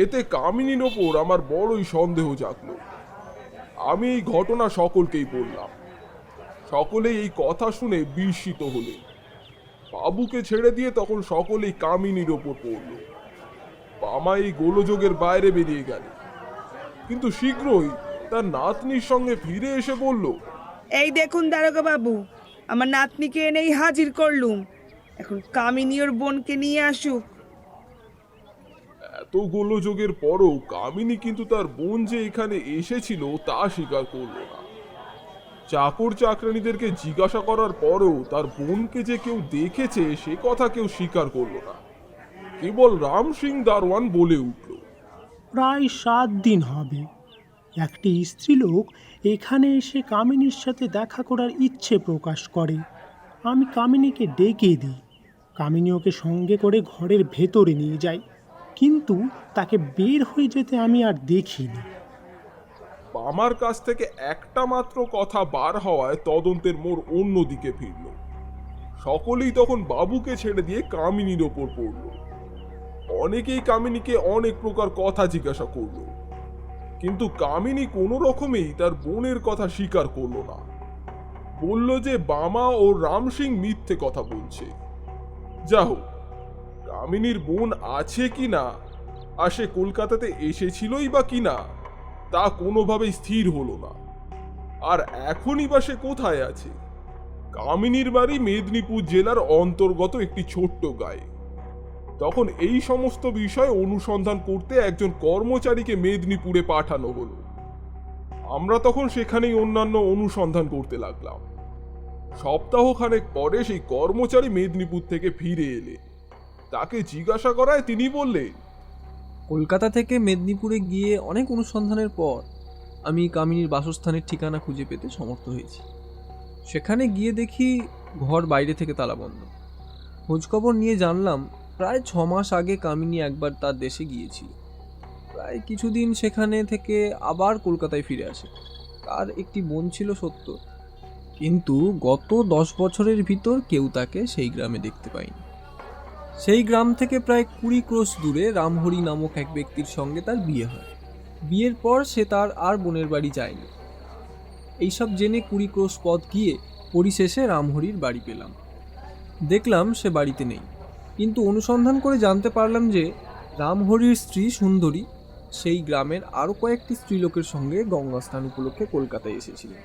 এতে কামিনীর ওপর আমার বড়ই সন্দেহ জাগলো। আমি এই ঘটনা সকলকেই বললাম। সকলেই এই কথা শুনে বিস্মিত হলেন। বাবুকে ছেড়ে দিয়ে তখন সকলেই কামিনীর ওপর পড়ল। বামা এই গোলযোগের বাইরে বেরিয়ে গেল, কিন্তু শীঘ্রই তার নাতনির সঙ্গে ফিরে এসে বলল, এই দেখুন দারোগা বাবু, আমার নাতনিকে এনেই হাজির করলুম। এখন কামিনী ওর বোনকে নিয়ে আসুক। এত গোলযোগের পরও কামিনী কিন্তু তার বোন যে এখানে এসেছিল তা স্বীকার করল না। চাকর চাকরানীদেরকে জিজ্ঞাসা করার পরেও তার বোনকে যে কেউ দেখেছে সে কথা কেউ স্বীকার করল না। কেবল রাম সিং দারোয়ান বলে উঠল, প্রায় 7 দিন হবে একটি স্ত্রীলোক এখানে এসে কামিনীর সাথে দেখা করার ইচ্ছে প্রকাশ করে। আমি কামিনীকে ডেকে দিই। কামিনী ওকে সঙ্গে করে ঘরের ভেতরে নিয়ে যাই, কিন্তু তাকে বের হয়ে যেতে আমি আর দেখিনি। বামার কাছ থেকে একটা মাত্র কথা বার হওয়ায় তদন্তের মোড় অন্যদিকে ফিরল। সকলেই তখন বাবুকে ছেড়ে দিয়ে কামিনীর ওপর পড়ল। অনেকেই কামিনীকে অনেক প্রকার কথা জিজ্ঞাসা করল, কিন্তু কামিনী কোনো রকমেই তার বোনের কথা স্বীকার করল না। বলল যে বামা ও রাম সিং মিথ্যে কথা বলছে। যা হোক, কামিনীর বোন আছে কিনা আর সে কলকাতাতে এসেছিলই বা কিনা তা কোনোভাবেই স্থির হলো না। আর এখনই বা সে কোথায় আছে? কামিনীর বাড়ি মেদিনীপুর জেলার অন্তর্গত একটি ছোট্ট গায়ে। তখন এই সমস্ত বিষয় অনুসন্ধান করতে একজন কর্মচারীকে মেদিনীপুরে পাঠানো হলো। আমরা তখন সেখানেই অন্যান্য অনুসন্ধান করতে লাগলাম। সপ্তাহখানেক পরে সেই কর্মচারী মেদিনীপুর থেকে ফিরে এলে। তাকে জিজ্ঞাসা করায় তিনি বললেন, কলকাতা থেকে মেদিনীপুরে গিয়ে অনেক অনুসন্ধানের পর আমি কামিনীর বাসস্থানের ঠিকানা খুঁজে পেতে সমর্থ হয়েছি। সেখানে গিয়ে দেখি ঘর বাইরে থেকে তালাবন্ধ। খোঁজখবর নিয়ে জানলাম প্রায় 6 মাস আগে কামিনী একবার তার দেশে গিয়েছিল। প্রায় কিছুদিন সেখানে থেকে আবার কলকাতায় ফিরে আসে। তার একটি বোন ছিল সত্য, কিন্তু গত 10 বছরের ভিতর কেউ তাকে সেই গ্রামে দেখতে পায়নি। সেই গ্রাম থেকে প্রায় 20 ক্রোশ দূরে রামহরি নামক এক ব্যক্তির সঙ্গে তার বিয়ে হয়। বিয়ের পর সে তার আর বোনের বাড়ি যায়নি। এইসব জেনে 20 ক্রোশ পথ গিয়ে পরিশেষে রামহরির বাড়ি পেলাম। দেখলাম সে বাড়িতে নেই, কিন্তু অনুসন্ধান করে জানতে পারলাম যে রামহরির স্ত্রী সুন্দরী সেই গ্রামের আরও কয়েকটি স্ত্রীলোকের সঙ্গে গঙ্গা স্নান উপলক্ষে কলকাতায় এসেছিলেন।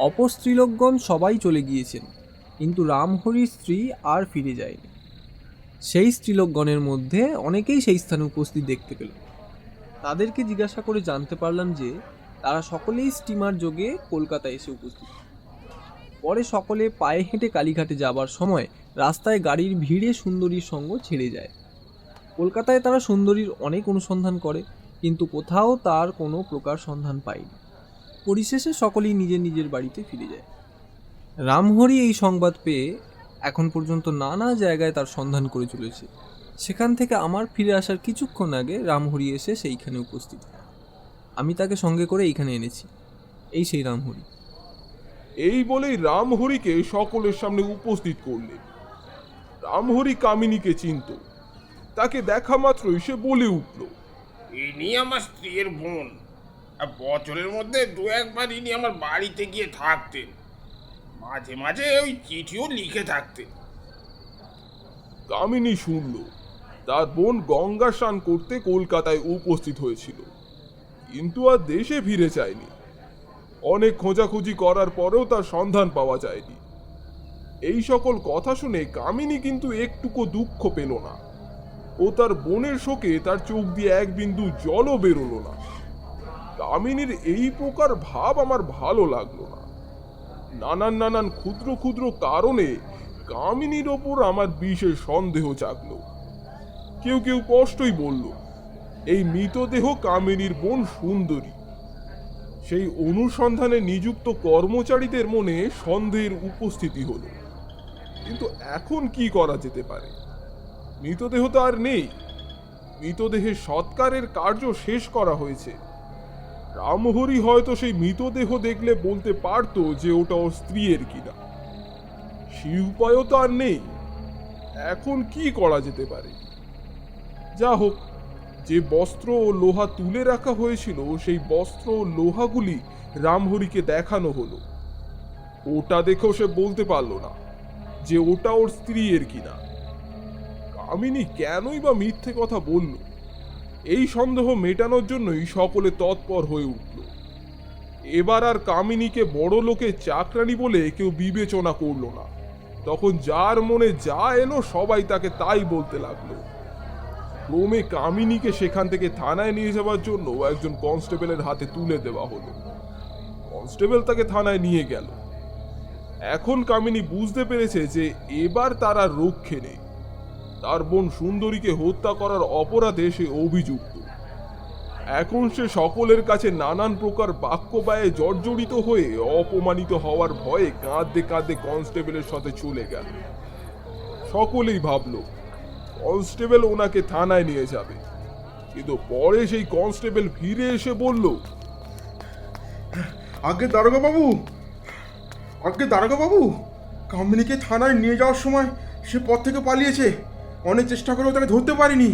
অপর স্ত্রীলোকগণ সবাই চলে গিয়েছেন, কিন্তু রামহরির স্ত্রী আর ফিরে যায়নি। সেই স্ত্রীলোকগণের মধ্যে অনেকেই সেই স্থানে উপস্থিত দেখতে পেল। তাদেরকে জিজ্ঞাসা করে জানতে পারলাম যে তারা সকলেই স্টিমার যোগে কলকাতায় এসে উপস্থিত। পরে সকলে পায়ে হেঁটে কালীঘাটে যাবার সময় রাস্তায় গাড়ির ভিড়ে সুন্দরীর সঙ্গ ছেড়ে যায়। কলকাতায় তারা সুন্দরীর অনেক অনুসন্ধান করে, কিন্তু কোথাও তার কোনো প্রকার সন্ধান পায়নি। পরিশেষে সকলেই নিজের নিজের বাড়িতে ফিরে যায়। রামহরি এই সংবাদ পেয়ে এখন পর্যন্ত নানা জায়গায় তার সন্ধান করে চলেছে। সেখান থেকে আমার ফিরে আসার কিছুক্ষণ আগে রামহরি এসে সেইখানে উপস্থিত। আমি তাকে সঙ্গে করে এইখানে এনেছি। এই সেই রামহরি। এই বলেই রামহরিকে সকলের সামনে উপস্থিত করলেন। রামহরি কামিনীকে চিনত। তাকে দেখা মাত্রই সে বলে উঠল, ইনি আমার স্ত্রীর বোন। আর বছরের মধ্যে দু একবার ইনি আমার বাড়িতে গিয়ে থাকতেন, মাঝে মাঝে ওই চিঠিও লিখে থাকতেন। কামিনী শুনল তার বোন গঙ্গা স্নান করতে কলকাতায় উপস্থিত হয়েছিল, কিন্তু আর দেশে ফিরে যায়নি। অনেক খোঁজাখুঁজি করার পরেও তার সন্ধান পাওয়া যায়নি। এই সকল কথা শুনে কামিনী কিন্তু একটুকু দুঃখ পেল না। ও তার বোনের শোকে তার চোখ দিয়ে এক বিন্দু জলও বেরোলো না। কামিনীর এই প্রকার ভাব আমার ভালো লাগলো না। নানান ক্ষুদ্র ক্ষুদ্র কারণে কামিনীর ওপর আমার বিশেষ সন্দেহ জাগলো। কেউ কেউ কষ্টই বলল এই মৃতদেহ কামিনীর বোন সুন্দরী। সেই অনুসন্ধানে নিযুক্ত কর্মচারীদের মনে সন্দেহের উপস্থিতি হলো। কিন্তু এখন কি করা যেতে পারে? মৃতদেহ তো আর নেই। মৃতদেহের সৎকারের কার্য শেষ করা হয়েছে। রামহরি হয়তো সেই মৃতদেহ দেখলে বলতে পারতো যে ওটা ওর স্ত্রীর কিনা। সেই উপায়ও তো আর নেই। এখন কি করা যেতে পারে? যা হোক, যে বস্ত্র ও লোহা তুলে রাখা হয়েছিল সেই বস্ত্র ও লোহাগুলি রামহরিকে দেখানো হলো। ওটা দেখেও সে বলতে পারল না যে ওটা ওর স্ত্রীর কিনা। কামিনী কেনই বা মিথ্যে কথা বলল? এই সন্দেহ মেটানোর জন্যই সকলে তৎপর হয়ে উঠল। এবার আর কামিনীকে বড় লোকের চাকরানি বলে কেউ বিবেচনা করল না। তখন যার মনে যা এলো সবাই তাকে তাই বলতে লাগলো। ক্রমে কামিনীকে সেখান থেকে থানায় নিয়ে যাওয়ার জন্য একজন কনস্টেবলের হাতে তুলে দেওয়া হলো। কনস্টেবল তাকে থানায় নিয়ে গেল। এখন কামিনী বুঝতে পেরেছে যে এবার তার আর রক্ষে নেই। তার বোন সুন্দরীকে হত্যা করার অপরাধে সে অভিযুক্ত। এখন সে সকলের কাছে নানান প্রকার বাক্য ব্যয়ে জর্জরিত হয়ে অপমানিত হওয়ার ভয়ে কাঁদতে কাঁদতে কনস্টেবলের সাথে চলে গেল। সকলেই ভাবলো কনস্টেবল ওনাকে থানায় নিয়ে যাবে, কিন্তু পরে সেই কনস্টেবল ফিরে এসে বলল, আগে দারোগা বাবু, কামিনীকে থানায় নিয়ে যাওয়ার সময় সে পথ থেকে পালিয়েছে। অনেক চেষ্টা করেও তাকে ধরতে পারিনি।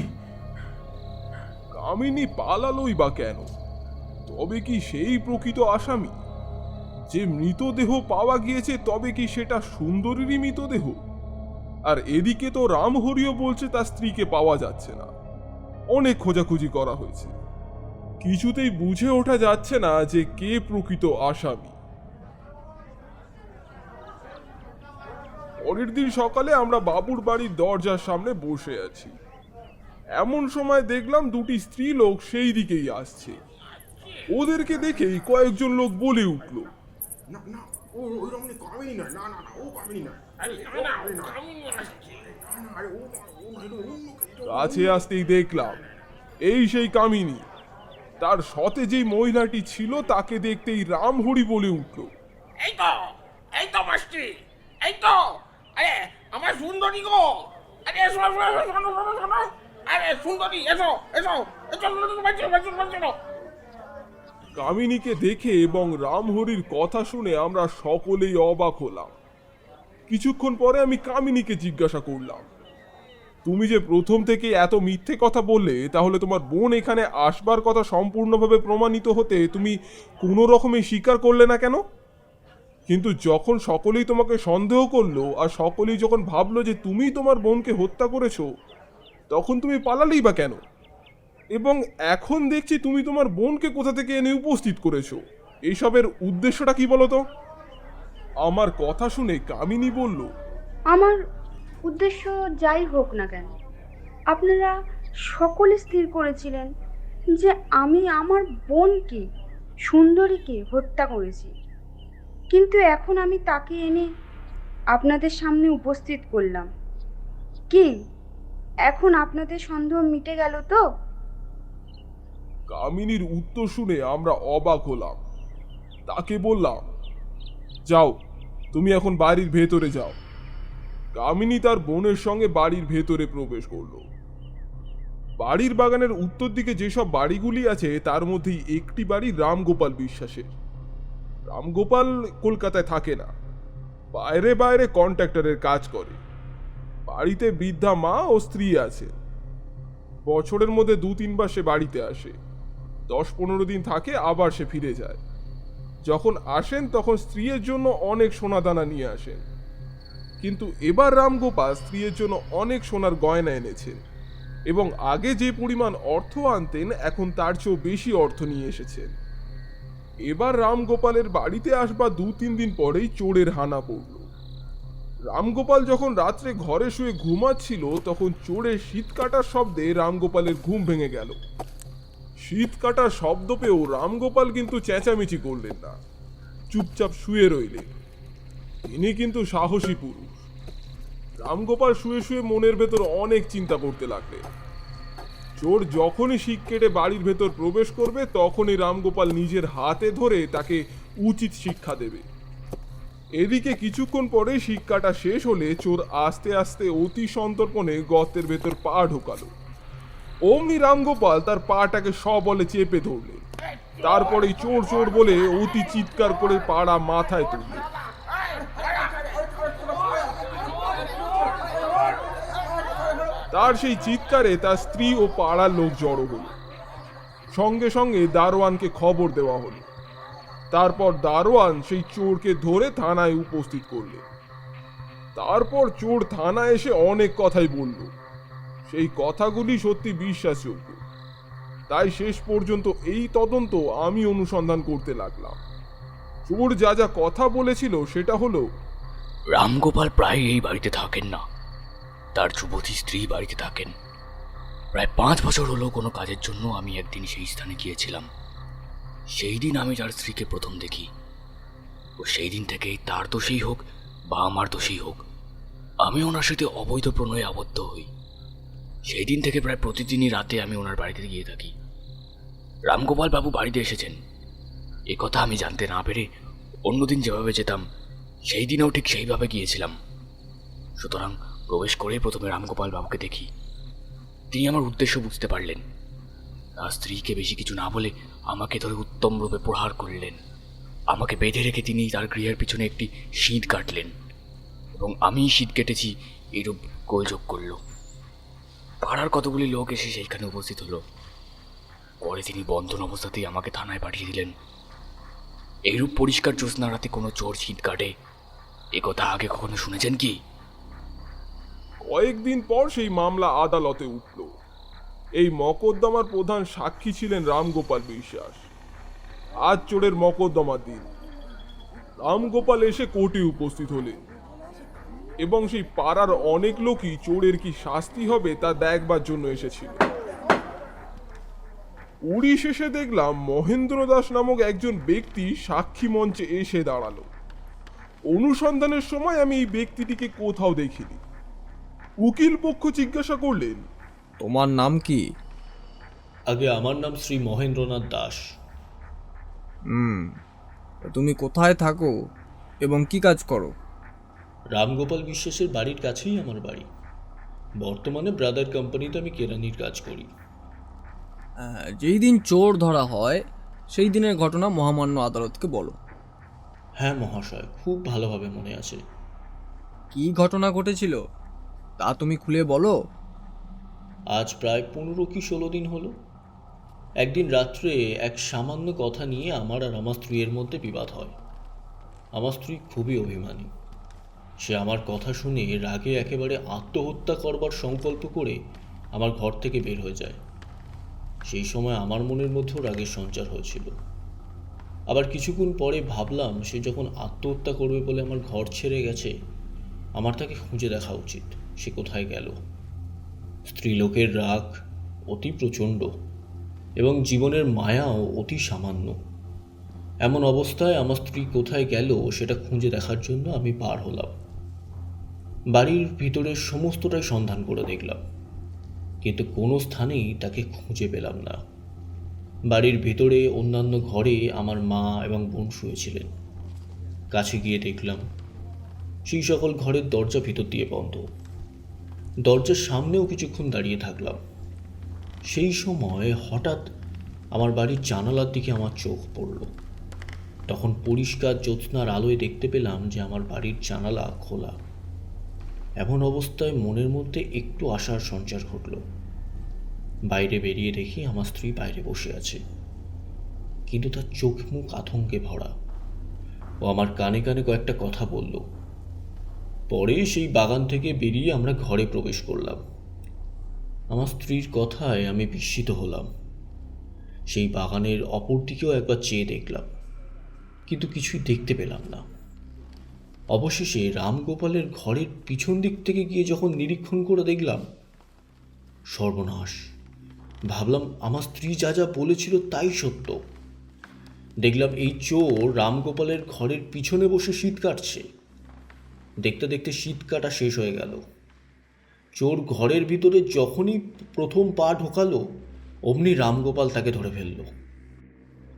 কামিনী পালালোই বা কেন? তবে কি সেই প্রকৃত আসামি? যে মৃতদেহ পাওয়া গিয়েছে তবে কি সেটা সুন্দরীরই মৃতদেহ? আর এদিকে তো রামহরিও বলছে তার স্ত্রীকে পাওয়া যাচ্ছে না। অনেক খোঁজাখুঁজি করা হয়েছে, কিছুতেই বুঝে ওঠা যাচ্ছে না যে কে প্রকৃত আসামি। পরের দিন সকালে আমরা বাবুর বাড়ির দরজার সামনে বসে আছি। এমন সময় দেখলাম দুটি স্ত্রী লোক সেই দিকেই আসছে। ওদেরকে দেখেই কয়েকজন লোক বলে উঠল, না না, ও ওই রমণী কামিনী নয়। না না না, ও কামিনী নয়। কাছে আসতেই দেখলাম এই সেই কামিনী। তার সাথে যেই মহিলাটি ছিল তাকে দেখতেই রামহরি বলে উঠল, এই তো আমার স্ত্রী, এই তো। আরে আমার সুন্দরী গো, আরে এসো এসো এসো, শোনো শোনো শোনো, আরে সুন্দরী এসো এসো, চলো। কামিনীকে দেখে এবং রামহরির কথা শুনে আমরা সকলেই অবাক হলাম। কিছুক্ষণ পরে আমি কামিনীকে জিজ্ঞাসা করলাম, তুমি যে প্রথম থেকে এত মিথ্যে কথা বললে, তাহলে তোমার বোন এখানে আসবার কথা সম্পূর্ণভাবে প্রমাণিত হতে তুমি কোনো রকমে স্বীকার করলে না কেন? কিন্তু যখন সকলেই তোমাকে সন্দেহ করলো আর সকলেই যখন ভাবলো যে তুমি তোমার বোনকে হত্যা করেছো, তখন তুমি পালালেই বা কেন? এবং এখন দেখছি তুমি তোমার বোনকে কোথা থেকে এনে উপস্থিত করেছো। এইসবের উদ্দেশ্যটা কি বলো তো? আমার কথা শুনে কামিনী বলল, আমার উদ্দেশ্য যাই হোক না কেন, আপনারা সকলে স্থির করেছিলেন যে আমি আমার বোনকে সুন্দরীকে হত্যা করেছি, কিন্তু এখন আমি তাকে এনে আপনাদের সামনে উপস্থিত করলাম। কি এখন আপনাদের সন্দেহ মিটে গেল তো? কামিনীর উত্তর শুনে আমরা অবাক হলাম। তাকে বললাম, যাও তুমি এখন বাড়ির ভেতরে যাও। কামিনী তার বোনের সঙ্গে বাড়ির ভেতরে প্রবেশ করলো। বাড়ির বাগানের উত্তর দিকে যেসব বাড়িগুলি আছে তার মধ্যেই একটি বাড়ি রামগোপাল বিশ্বাসের। রামগোপাল কলকাতায় থাকে না, বাইরে বাইরে কন্ট্রাক্টরের কাজ করে। বাড়িতে বৃদ্ধা মা ও স্ত্রী আছে। বছরের মধ্যে 2-3 বার সে বাড়িতে আসে, 10-15 দিন থাকে, আবার সে ফিরে যায়। যখন আসেন তখন স্ত্রীর জন্য অনেক সোনাদানা নিয়ে আসেন, কিন্তু এবার রামগোপাল স্ত্রীর জন্য অনেক সোনার গয়না এনেছেন এবং আগে যে পরিমাণ অর্থ আনতেন এখন তার চেয়েও বেশি অর্থ নিয়ে এসেছেন। এবার রামগোপালের বাড়িতে আসবার 2-3 দিন পরেই চোরের হানা পড়ল। রামগোপাল যখন রাত্রে ঘরে শুয়ে ঘুমাচ্ছিল তখন চোরের শীত কাটার শব্দে রামগোপালের ঘুম ভেঙে গেল। শীত কাটার শব্দ পেয়েও রামগোপাল কিন্তু চেঁচামেচি করলেন না, চুপচাপ শুয়ে রইলেন। তিনি কিন্তু সাহসী পুরুষ। রামগোপাল শুয়ে শুয়ে মনের ভেতর অনেক চিন্তা করতে লাগলেন। চোর যখনই শিক কেটে বাড়ির ভেতর প্রবেশ করবে তখনই রামগোপাল নিজের হাতে ধরে তাকে উচিত শিক্ষা দেবে। এদিকে কিছুক্ষণ পরে শিক কাটা শেষ হলে চোর আস্তে আস্তে অতি সন্তর্পণে গর্তের ভেতর পা ঢোকালো। অমনি রামগোপাল তার পাটাকে সবলে চেপে ধরলেন। তারপরে চোর চোর বলে অতি চিৎকার করে পাড়া মাথায় তুললেন। তার সেই চিৎকারে তার স্ত্রী ও পাড়ার লোক জড়ো হলো। সঙ্গে সঙ্গে দারোয়ানকে খবর দেওয়া হলো। তারপর দারোয়ান সেই চোরকে ধরে থানায় উপস্থিত করলেন। তারপর চোর থানায় এসে অনেক কথাই বলল। সেই কথাগুলি সত্যি বিশ্বাসযোগ্য, তাই শেষ পর্যন্ত এই তদন্ত আমি অনুসন্ধান করতে লাগলাম। চোর যা যা কথা বলেছিল সেটা হলো, রামগোপাল প্রায় এই বাড়িতে থাকেন না, তার যুবতী স্ত্রী বাড়িতে থাকেন। প্রায় 5 বছর হলো কোনো কাজের জন্য আমি একদিন সেই স্থানে গিয়েছিলাম। সেই দিন আমি তার স্ত্রীকে প্রথম দেখি। ও সেই দিন থেকেই তার দোষেই হোক বা আমার দোষেই হোক, আমি ওনার সাথে অবৈধ প্রণয়ে আবদ্ধ হই। সেই দিন থেকে প্রায় প্রতিদিনই রাতে আমি ওনার বাড়িতে গিয়ে থাকি। রামগোপাল বাবু বাড়িতে এসেছেন এ কথা আমি জানতে না পেরে অন্যদিন যেভাবে যেতাম সেই দিনেও ঠিক সেইভাবে গিয়েছিলাম। সুতরাং প্রবেশ করে প্রথমে রামগোপাল বাবুকে দেখি। তিনি আমার উদ্দেশ্য বুঝতে পারলেন। তার স্ত্রীকে বেশি কিছু না বলে আমাকে ধরে উত্তম রূপে প্রহার করলেন। আমাকে বেঁধে রেখে তিনি তার গৃহের পিছনে একটি শীত কাটলেন এবং আমি শীত কেটেছি এইরূপ গোলযোগ করল। পাড়ার কতগুলি লোক এসে সেইখানে উপস্থিত হলো। পরে তিনি বন্ধন অবস্থাতেই আমাকে থানায় পাঠিয়ে দিলেন। এইরূপ পরিষ্কার জ্যোৎস্না রাতে কোনো চোর শীত কাটে এ কথা আগে কখনো শুনেছেন কি? কয়েকদিন পর সেই মামলা আদালতে উঠল। এই মকদ্দমার প্রধান সাক্ষী ছিলেন রামগোপাল বিশ্বাস। আজ চোরের মকদ্দমার দিন। রামগোপাল এসে কোর্টে উপস্থিত হলেন এবং সেই পাড়ার অনেক লোকই চোরের কি শাস্তি হবে তা দেখবার জন্য এসেছিল। উড়ি শেষে দেখলাম মহেন্দ্র দাস নামক একজন ব্যক্তি সাক্ষী মঞ্চে এসে দাঁড়ালো। অনুসন্ধানের সময় আমি এই ব্যক্তিটিকে কোথাও দেখিনি। উকিল পক্ষ জিজ্ঞাসা করলেন, তোমার নাম কি? আগে আমার নাম শ্রী মহেন্দ্রনাথ দাস। তুমি কোথায় থাকো এবং কি কাজ করো? রামগোপাল বিশ্বাসের বাড়ির কাছেই আমার বাড়ি। বর্তমানে ব্রাদার কোম্পানিতে আমি কেরানির কাজ করি। যেই দিন চোর ধরা হয় সেই দিনের ঘটনা মহামান্য আদালতকে বলো। হ্যাঁ মহাশয়, খুব ভালোভাবে মনে আছে। কি ঘটনা ঘটেছিল তা তুমি খুলে বলো। আজ প্রায় 15 কি 16 দিন হলো। একদিন রাত্রে এক সামান্য কথা নিয়ে আমার আর আমার স্ত্রীর মধ্যে বিবাদ হয়। আমার স্ত্রী খুবই অভিমানী। সে আমার কথা শুনে রাগে একেবারে আত্মহত্যা করবার সংকল্প করে আমার ঘর থেকে বের হয়ে যায়। সেই সময় আমার মনের মধ্যেও রাগের সঞ্চার হয়েছিল। আবার কিছুক্ষণ পরে ভাবলাম সে যখন আত্মহত্যা করবে বলে আমার ঘর ছেড়ে গেছে, আমার তাকে খুঁজে দেখা উচিত। সে কোথায় গেল? স্ত্রীলোকের রাগ অতি প্রচণ্ড এবং জীবনের মায়াও অতি সামান্য। এমন অবস্থায় আমার স্ত্রী কোথায় গেল সেটা খুঁজে দেখার জন্য আমি পার হলাম। বাড়ির ভিতরের সমস্তটাই সন্ধান করে দেখলাম, কিন্তু কোনো স্থানেই তাকে খুঁজে পেলাম না। বাড়ির ভিতরে অন্যান্য ঘরে আমার মা এবং বোন শুয়েছিলেন। কাছে গিয়ে দেখলাম সেই সকল ঘরের দরজা ভিতর দিয়ে বন্ধ। দরজার সামনেও কিছুক্ষণ দাঁড়িয়ে থাকলাম। সেই সময় হঠাৎ আমার বাড়ির জানালার দিকে আমার চোখ পড়ল। তখন পরিষ্কার জ্যোৎস্নার আলোয় দেখতে পেলাম যে আমার বাড়ির জানালা খোলা। এমন অবস্থায় মনের মধ্যে একটু আশার সঞ্চার ঘটল। বাইরে বেরিয়ে দেখি আমার স্ত্রী বাইরে বসে আছে, কিন্তু তার চোখ মুখ আতঙ্কে ভরা। ও আমার কানে কানে কয়েকটা কথা বলল। পরে সেই বাগান থেকে বেরিয়ে আমরা ঘরে প্রবেশ করলাম। আমার স্ত্রীর কথায় আমি বিস্মিত হলাম। সেই বাগানের অপর দিকেও একবার চেয়ে দেখলাম, কিন্তু কিছুই দেখতে পেলাম না। অবশেষে রামগোপালের ঘরের পিছন দিক থেকে গিয়ে যখন নিরীক্ষণ করে দেখলাম, সর্বনাশ! ভাবলাম আমার স্ত্রী যা যা বলেছিল তাই সত্য। দেখলাম এই চোর রামগোপালের ঘরের পিছনে বসে শীত কাটছে। দেখতে দেখতে শীত কাটা শেষ হয়ে গেল। চোর ঘরের ভিতরে যখনই প্রথম পা ঢোকালো, অমনি রামগোপাল তাকে ধরে ফেলল।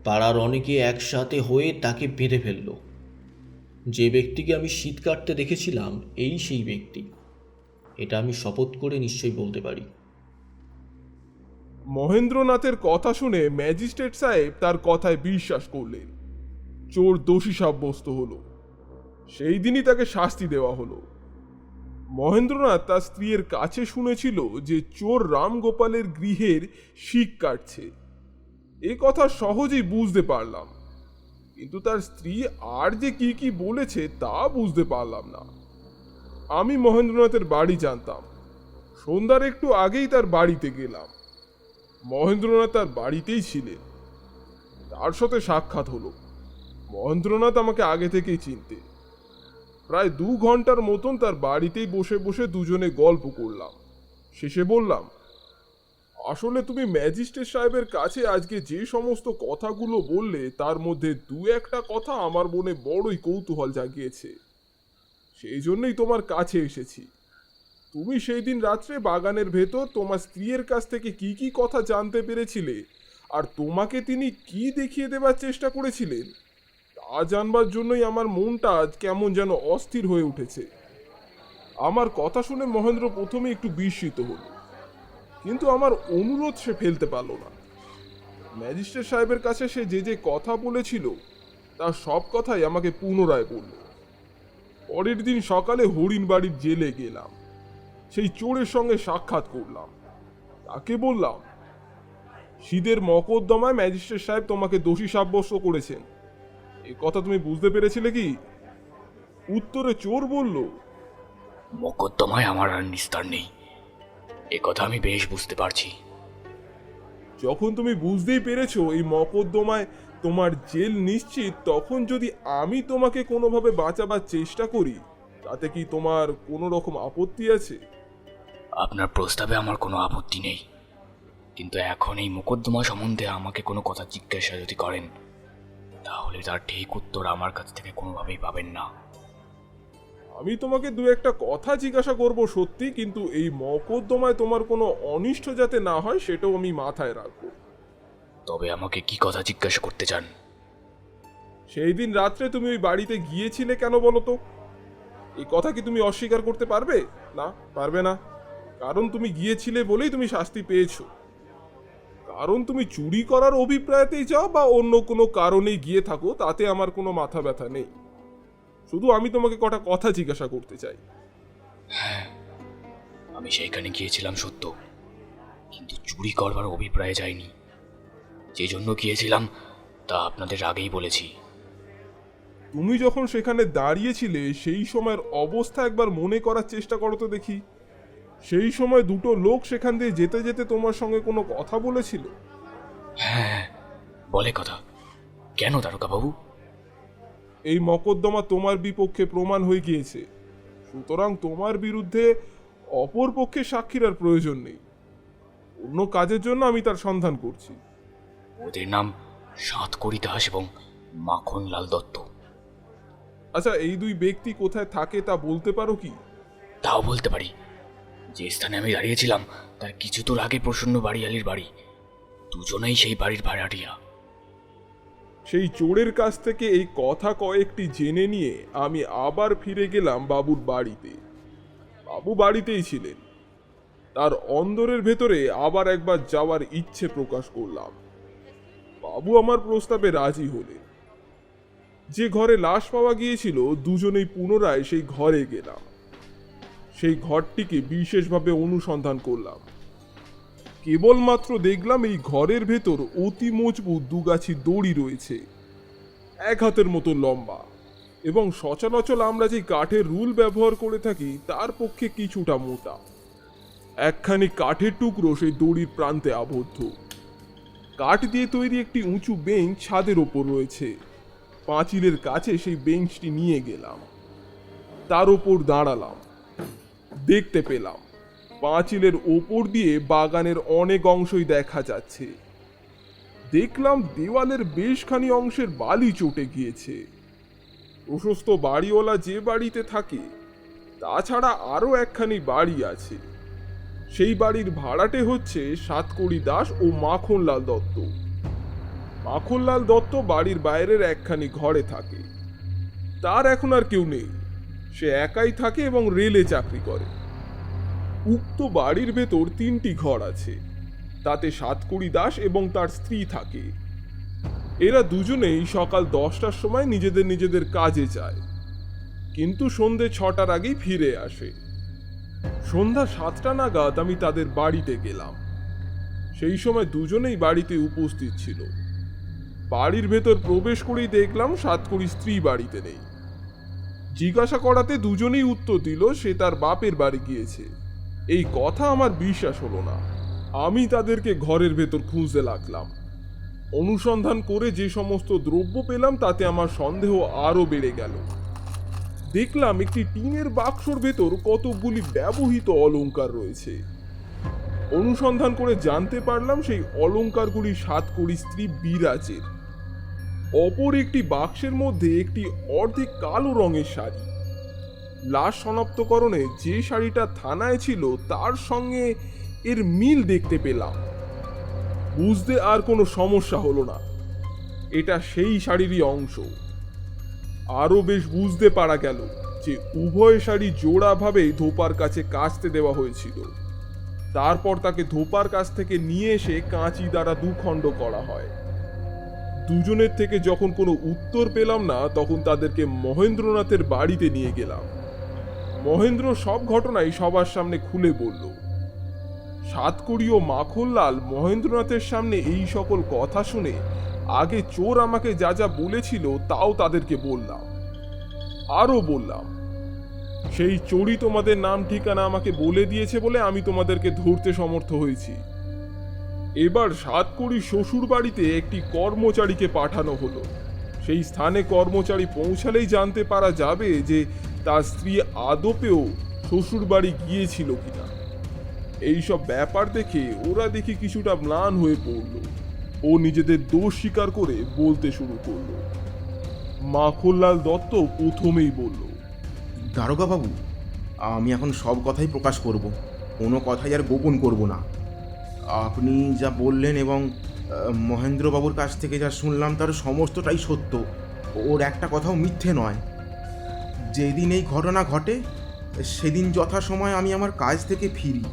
পাড়ার অনেকে একসাথে হয়ে তাকে বেঁধে ফেলল। যে ব্যক্তিকে আমি শীত কাটতে দেখেছিলাম, এই সেই ব্যক্তি। এটা আমি শপথ করে নিশ্চয়ই বলতে পারি। মহেন্দ্রনাথের কথা শুনে ম্যাজিস্ট্রেট সাহেব তার কথায় বিশ্বাস করলেন। চোর দোষী সাব্যস্ত হলো। সেই দিনই তাকে শাস্তি দেওয়া হলো। মহেন্দ্রনাথ তার স্ত্রীর কাছে শুনেছিল যে চোর রামগোপালের গৃহের শিক কাটছে। এ কথা সহজেই বুঝতে পারলাম, কিন্তু তার স্ত্রী আর যে কি কি বলেছে তা বুঝতে পারলাম না। আমি মহেন্দ্রনাথের বাড়ি জানতাম। সন্ধ্যার একটু আগেই তার বাড়িতে গেলাম। মহেন্দ্রনাথ তার বাড়িতেই ছিলেন। তার সাথে সাক্ষাৎ হলো। মহেন্দ্রনাথ আমাকে আগে থেকেই চিনতে। প্রায় 2 ঘন্টার মতন তার বাড়িতেই বসে বসে দুজনে গল্প করলাম। শেষে বললাম, আসলে তুমি ম্যাজিস্ট্রেট সাহেবের কাছে আজকে যে সমস্ত কথাগুলো বললে, তার মধ্যে 2-1টা কথা আমার মনে বড়ই কৌতূহল জাগিয়েছে। সেই জন্যই তোমার কাছে এসেছি। তুমি সেই দিন রাত্রে বাগানের ভেতর তোমার স্ত্রীর কাছ থেকে কি কি কথা জানতে পেরেছিলে, আর তোমাকে তিনি কি দেখিয়ে দেবার চেষ্টা করেছিলেন, তা জানবার জন্যই আমার মনটা আজ কেমন যেন অস্থির হয়ে উঠেছে। আমার কথা শুনে মহেন্দ্র প্রথমে একটু বিস্মিত হল, কিন্তু আমার অনুরোধ সে ফেলতে পারল না। ম্যাজিস্ট্রেট সাহেবের কাছে সে যে যে কথা বলেছিল, তার সব কথাই আমাকে পুনরায় বলল। পরের দিন সকালে হরিণবাড়ির জেলে গেলাম। সেই চোরের সঙ্গে সাক্ষাৎ করলাম। তাকে বললাম, শীতের মকদ্দমায় ম্যাজিস্ট্রেট সাহেব তোমাকে দোষী সাব্যস্ত করেছেন। এই কথা তুমি বুঝতে পেরেছিলে কি? উত্তরে চোর বলল, মোকদ্দমায় আমার আর নিস্তার নেই, এ কথা আমি বেশ বুঝতে পারছি। যখন তুমি বুঝতেই পেরেছো এই মকদ্দমায় তোমার জেল নিশ্চিত, তখন যদি আমি তোমাকে কোনোভাবে বাঁচাবার চেষ্টা করি, তাতে কি তোমার কোনো রকম আপত্তি আছে? আপনার প্রস্তাবে আমার কোনো আপত্তি নেই, কিন্তু এখন এই মোকদ্দমা সম্বন্ধে আমাকে কোনো কথা জিজ্ঞাসা যদি করেন, তাহলে তার ঠিক উত্তর আমার কাছ থেকে কোনোভাবেই পাবেন না। আমি তোমাকে 2-1টা কথা জিজ্ঞাসা করব সত্যি, কিন্তু এই মকদ্দমায় তোমার কোনো অনিষ্ট যাতে না হয় সেটাও আমি মাথায় রাখবো। তবে আমাকে কি কথা জিজ্ঞাসা করতে চান? সেই দিন রাত্রে তুমি ওই বাড়িতে গিয়েছিলে কেন বলো তো? এই কথা কি তুমি অস্বীকার করতে পারবে? না, পারবে না। কারণ তুমি গিয়েছিলে বলেই তুমি শাস্তি পেয়েছো। কারণ তুমি চুরি করার অভিপ্রায়তেই যাও বা অন্য কোনো কারণেই গিয়ে থাকো, তাতে আমার কোনো মাথা ব্যথা নেই। শুধু আমি তোমাকে কটা কথা জিজ্ঞাসা করতে চাই। হ্যাঁ, আমি সেইখানে গিয়েছিলাম সত্য, কিন্তু চুরি করবার অভিপ্রায়ে যাইনি। যে জন্য গিয়েছিলাম তা আপনাদের আগেই বলেছি। তুমি যখন সেখানে দাঁড়িয়েছিলে সেই সময়ের অবস্থা একবার মনে করার চেষ্টা করো তো দেখি। সেই সময় 2টো লোক সেখান দিয়ে যেতে যেতে তোমার সঙ্গে কোনো কথা বলেছিল? হ্যাঁ, বলে কথা। কেন দারোগাবাবু? এই মকদ্দমা তোমার বিপক্ষে প্রমাণ হয়ে গিয়েছে, সুতরাং তোমার বিরুদ্ধে অপর পক্ষে সাক্ষীর আর প্রয়োজন নেই। অন্য কাজের জন্য আমি তার সন্ধান করছি। ওদের নাম সাতকড়ি দাস এবং মাখনলাল দত্ত। আচ্ছা, এই 2 ব্যক্তি কোথায় থাকে তা বলতে পারো কি? তাও বলতে পারি। যে স্থানে আমি দাঁড়িয়েছিলাম তার কিছু দূর আগে প্রসন্ন বাড়িয়ালির বাড়ি। দুজনেই সেই বাড়ির ভাড়াটিয়া। সেই চোরের কাছ থেকে এই কথা কয়েকটি জেনে নিয়ে আমি আবার ফিরে গেলাম বাবুর বাড়িতে। বাবু বাড়িতেই ছিলেন। তার অন্দরের ভেতরে আবার একবার যাওয়ার ইচ্ছে প্রকাশ করলাম। বাবু আমার প্রস্তাবে রাজি হলেন। যে ঘরে লাশ পাওয়া গিয়েছিল দুজনেই পুনরায় সেই ঘরে গেলাম। সেই ঘরটিকে বিশেষভাবে অনুসন্ধান করলাম। কেবলমাত্র দেখলাম এই ঘরের ভেতর অতি মজবুত দুগাছি দড়ি রয়েছে, 1 হাতের মতো লম্বা, এবং সচরাচর আমরা যে কাঠের রুল ব্যবহার করে থাকি তার পক্ষে কিছুটা মোটা। একখানি কাঠের টুকরো সেই দড়ির প্রান্তে আবদ্ধ। কাঠ দিয়ে তৈরি একটি উঁচু বেঞ্চ ছাদের ওপর রয়েছে। পাঁচিলের কাছে সেই বেঞ্চটি নিয়ে গেলাম, তার ওপর দাঁড়ালাম। দেখতে পেলাম পাঁচিলের ওপর দিয়ে বাগানের অনেক অংশই দেখা যাচ্ছে। দেখলাম দেওয়ালের বেশখানি অংশের বালি চটে গিয়েছে। প্রশস্ত বাড়িওয়ালা যে বাড়িতে থাকে তাছাড়া আরও একখানি বাড়ি আছে। সেই বাড়ির ভাড়াটে হচ্ছে সাতকড়ি দাস ও মাখনলাল দত্ত। মাখনলাল দত্ত বাড়ির বাইরের একখানি ঘরে থাকে। তার এখন আর কেউ নেই, সে একাই থাকে এবং রেলে চাকরি করে। উক্ত বাড়ির ভেতর 3টি ঘর আছে, তাতে সাতকড়ি দাস এবং তার স্ত্রী থাকে। এরা দুজনেই সকাল 10টার সময় নিজেদের নিজেদের কাজে যায়, কিন্তু সন্ধে 6টার আগেই ফিরে আসে। সন্ধ্যা 7টা নাগাদ আমি তাদের বাড়িতে গেলাম। সেই সময় দুজনেই বাড়িতে উপস্থিত ছিল। বাড়ির ভেতর প্রবেশ করেই দেখলাম সাতকড়ি স্ত্রী বাড়িতে নেই। জিজ্ঞাসা করাতে দুজনেই উত্তর দিল সে তার বাপের বাড়ি গিয়েছে। এই কথা আমার বিশ্বাস হলো না। আমি তাদেরকে ঘরের ভেতর খুঁজতে লাগলাম। অনুসন্ধান করে যে সমস্ত দ্রব্য পেলাম তাতে আমার সন্দেহ আরো বেড়ে গেল। দেখলাম একটি টিনের বাক্সর ভেতর কতকগুলি ব্যবহৃত অলংকার রয়েছে। অনুসন্ধান করে জানতে পারলাম সেই অলংকারগুলি সাতকড়ি স্ত্রী বিরাজের। অপর একটি বাক্সের মধ্যে একটি অর্ধেক কালো রঙের শাড়ি। লাশ শনাক্তকরণে যে শাড়িটা থানায় ছিল তার সঙ্গে এর মিল দেখতে পেলাম। বুঝতে আর কোনো সমস্যা হলো না, এটা সেই শাড়িরই অংশ। আরো বেশ বুঝতে পারা গেল যে উভয় শাড়ি জোড়াভাবে ধোপার কাছে কাচতে দেওয়া হয়েছিল। তারপর তাকে ধোপার কাছ থেকে নিয়ে এসে কাঁচি দ্বারা 2 খণ্ড করা হয়। দুজনের থেকে যখন কোনো উত্তর পেলাম না তখন তাদেরকে মহেন্দ্রনাথের বাড়িতে নিয়ে গেলাম। মহেন্দ্র সব ঘটনাই সবার সামনে খুলে বলল। সাতকড়ি ও মাখনলাল মহেন্দ্রনাথের সামনে এই সকল কথা শুনে আগে চোর আমাকে যা যা বলেছিল তাও তাদেরকে বললাম। আরও বললাম, সেই চোরই তোমাদের নাম ঠিকানা আমাকে বলে দিয়েছে বলে আমি তোমাদেরকে ধরতে সমর্থ হয়েছি। এবার সাতকড়ি শ্বশুর বাড়িতে একটি কর্মচারীকে পাঠানো হলো। সেই স্থানে কর্মচারী পৌঁছালেই জানতে পারা যাবে যে তার স্ত্রী আদপেও শ্বশুর বাড়ি গিয়েছিল কিনা। এইসব ব্যাপার দেখে ওরা দেখি কিছুটা ম্লান হয়ে পড়ল ও নিজেদের দোষ স্বীকার করে বলতে শুরু করলো। মাখনলাল দত্ত প্রথমেই বলল, দারোগা বাবু, আমি এখন সব কথাই প্রকাশ করব, কোনো কথাই আর গোপন করব না। আপনি যা বললেন এবং মহেন্দ্রবাবুর কাছ থেকে যা শুনলাম তার সমস্তটাই সত্য। ওর একটা কথাও মিথ্যে নয়। যেদিন এই ঘটনা ঘটে সেদিন যথাসময় আমি আমার কাজ থেকে ফিরি।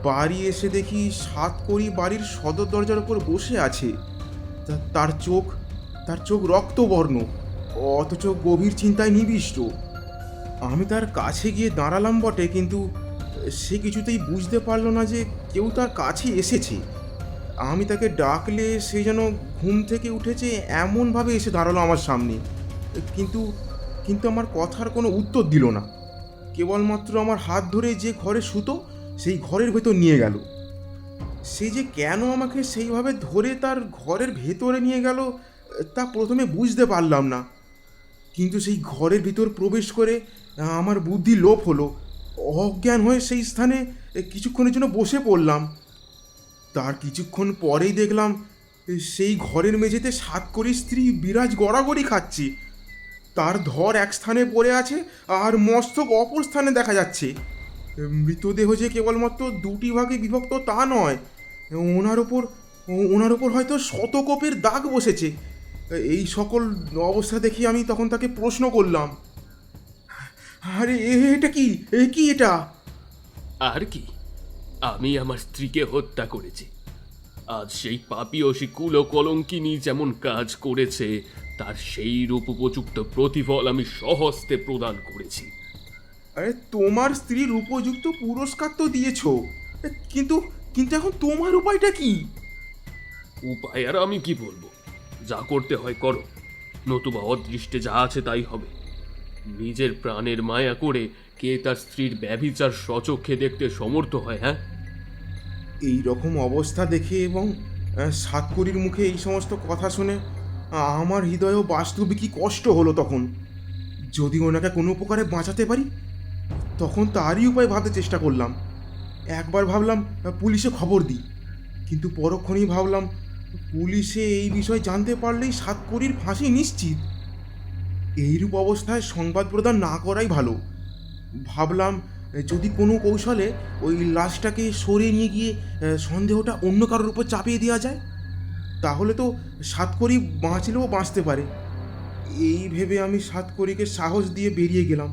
বাড়ি এসে দেখি সাতকড়ি বাড়ির সদর দরজার উপর বসে আছে। তার চোখ রক্তবর্ণ, অথচ গভীর চিন্তায় নিবিষ্ট। আমি তার কাছে গিয়ে দাঁড়ালাম বটে, কিন্তু সে কিছুতেই বুঝতে পারল না যে কেউ তার কাছে এসেছে। আমি তাকে ডাকলে সে যেন ঘুম থেকে উঠেছে এমনভাবে এসে দাঁড়ালো আমার সামনে, কিন্তু আমার কথার কোনো উত্তর দিল না। কেবলমাত্র আমার হাত ধরে যে ঘরে শুতো সেই ঘরের ভেতর নিয়ে গেল। সে যে কেন আমাকে সেইভাবে ধরে তার ঘরের ভেতরে নিয়ে গেল তা প্রথমে বুঝতে পারলাম না, কিন্তু সেই ঘরের ভিতর প্রবেশ করে আমার বুদ্ধি লোপ হলো। অজ্ঞান হয়ে সেই স্থানে কিছুক্ষণের জন্য বসে পড়লাম। তার কিছুক্ষণ পরেই দেখলাম সেই ঘরের মেঝেতে সাতকড়ি স্ত্রী বিরাজ গড়াগড়ি খাচ্ছে। তার ধর এক স্থানে পড়ে আছে আর মস্তক অপর স্থানে দেখা যাচ্ছে। মৃতদেহ যে কেবলমাত্র 2টি ভাগে বিভক্ত তা নয়, ওনার ওপর হয়তো শতকোপের দাগ বসেছে। এই সকল অবস্থা দেখে আমি তখন তাকে প্রশ্ন করলাম, আরে এটা কি এটা? আর কি, আমি আমার স্ত্রীকে হত্যা করেছি। আজ সেই পাপীয়সী কুলো কলঙ্কিনী যেমন কাজ করেছে তার সেই রূপ উপযুক্ত প্রতিফল আমি স্বহস্তে প্রদান করেছি। আরে তোমার স্ত্রীর উপযুক্ত পুরস্কার তো দিয়েছো, কিন্তু কিন্তু এখন তোমার উপায়টা কি? উপায় আর আমি কি বলবো, যা করতে হয় করো, নতুবা অদৃষ্টে যা আছে তাই হবে। নিজের প্রাণের মায়া করে কে তার স্ত্রীর ব্যভিচার স্বচক্ষে দেখতে সমর্থ হয়? হ্যাঁ, এই রকম অবস্থা দেখে এবং সাতকড়ির মুখে এই সমস্ত কথা শুনে আমার হৃদয়েও বাস্তবিকই কষ্ট হলো তখন। যদি ওনাকে কোনো প্রকারে বাঁচাতে পারি, তখন তারই উপায় ভাবতে চেষ্টা করলাম। একবার ভাবলাম পুলিশে খবর দিই, কিন্তু পরক্ষণেই ভাবলাম পুলিশে এই বিষয় জানতে পারলেই সাতকড়ির ফাঁসি নিশ্চিত। এইরূপ অবস্থায় সংবাদ প্রদান না করাই ভালো। ভাবলাম যদি কোনো কৌশলে ওই লাশটাকে সরিয়ে নিয়ে গিয়ে সন্দেহটা অন্য কারোর উপর চাপিয়ে দেওয়া যায়, তাহলে তো সাতকড়ি বাঁচলেও বাঁচতে পারে। এই ভেবে আমি সাতকড়িকে সাহস দিয়ে বেরিয়ে গেলাম।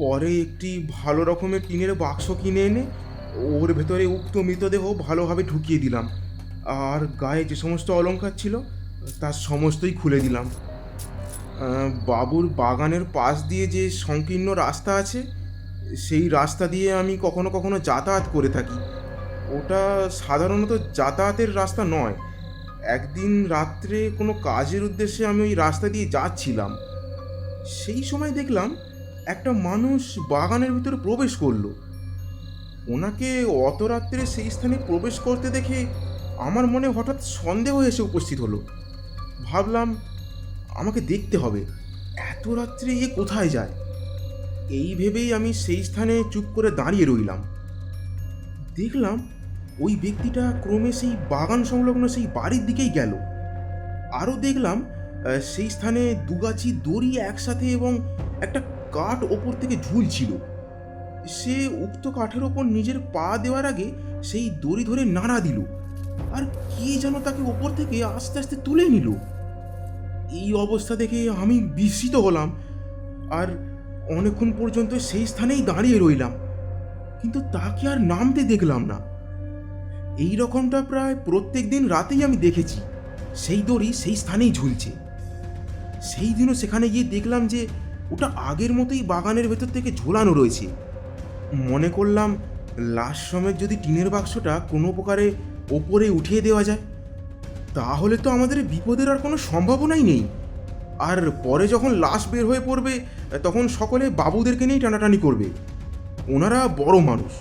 পরে একটি ভালো রকমের টিনের বাক্স কিনে এনে ওর ভেতরে উক্ত মৃতদেহ ভালোভাবে ঢুকিয়ে দিলাম, আর গায়ে যে সমস্ত অলংকার ছিল তার সমস্তই খুলে দিলাম। বাবুর বাগানের পাশ দিয়ে যে সংকীর্ণ রাস্তা আছে, সেই রাস্তা দিয়ে আমি কখনো কখনো যাতায়াত করে থাকি। ওটা সাধারণত যাতায়াতের রাস্তা নয়। একদিন রাত্রে কোনো কাজের উদ্দেশ্যে আমি ওই রাস্তা দিয়ে যাচ্ছিলাম, সেই সময় দেখলাম একটা মানুষ বাগানের ভিতরে প্রবেশ করলো। ওনাকে অত রাত্রে সেই স্থানে প্রবেশ করতে দেখে আমার মনে হঠাৎ সন্দেহ এসে উপস্থিত হলো। ভাবলাম আমাকে দেখতে হবে, এত রাত্রে এ কোথায় যায়। এই ভেবেই আমি সেই স্থানে চুপ করে দাঁড়িয়ে রইলাম। দেখলাম ওই ব্যক্তিটা ক্রমে সেই বাগান সংলগ্ন সেই বাড়ির দিকেই গেল। আরও দেখলাম সেই স্থানে দুগাছি দড়ি একসাথে এবং একটা কাঠ ওপর থেকে ঝুলছিল। সে উক্ত কাঠের ওপর নিজের পা দেওয়ার আগে সেই দড়ি ধরে নাড়া দিল, আর কে যেন তাকে ওপর থেকে আস্তে আস্তে তুলে নিল। এই অবস্থা দেখে আমি বিস্মিত হলাম, আর অনেকক্ষণ পর্যন্ত সেই স্থানেই দাঁড়িয়ে রইলাম, কিন্তু তাকে আর নামতে দেখলাম না। এই রকমটা প্রায় প্রত্যেক দিন রাতেই আমি দেখেছি, সেই দড়ি সেই স্থানেই ঝুলছে। সেই দিনও সেখানে গিয়ে দেখলাম যে ওটা আগের মতোই বাগানের ভেতর থেকে ঝোলানো রয়েছে। মনে করলাম লাশ সমেত যদি টিনের বাক্সটা কোনো প্রকারে ওপরে উঠিয়ে দেওয়া যায়, তাহলে তো আমাদের বিপদের আর কোনো সম্ভাবনাই নেই। আর পরে যখন লাশ বের হয়ে পড়বে, তখন সকলে বাবুদেরকে নিয়েই টানাটানি করবে। ওনারা বড় মানুষ,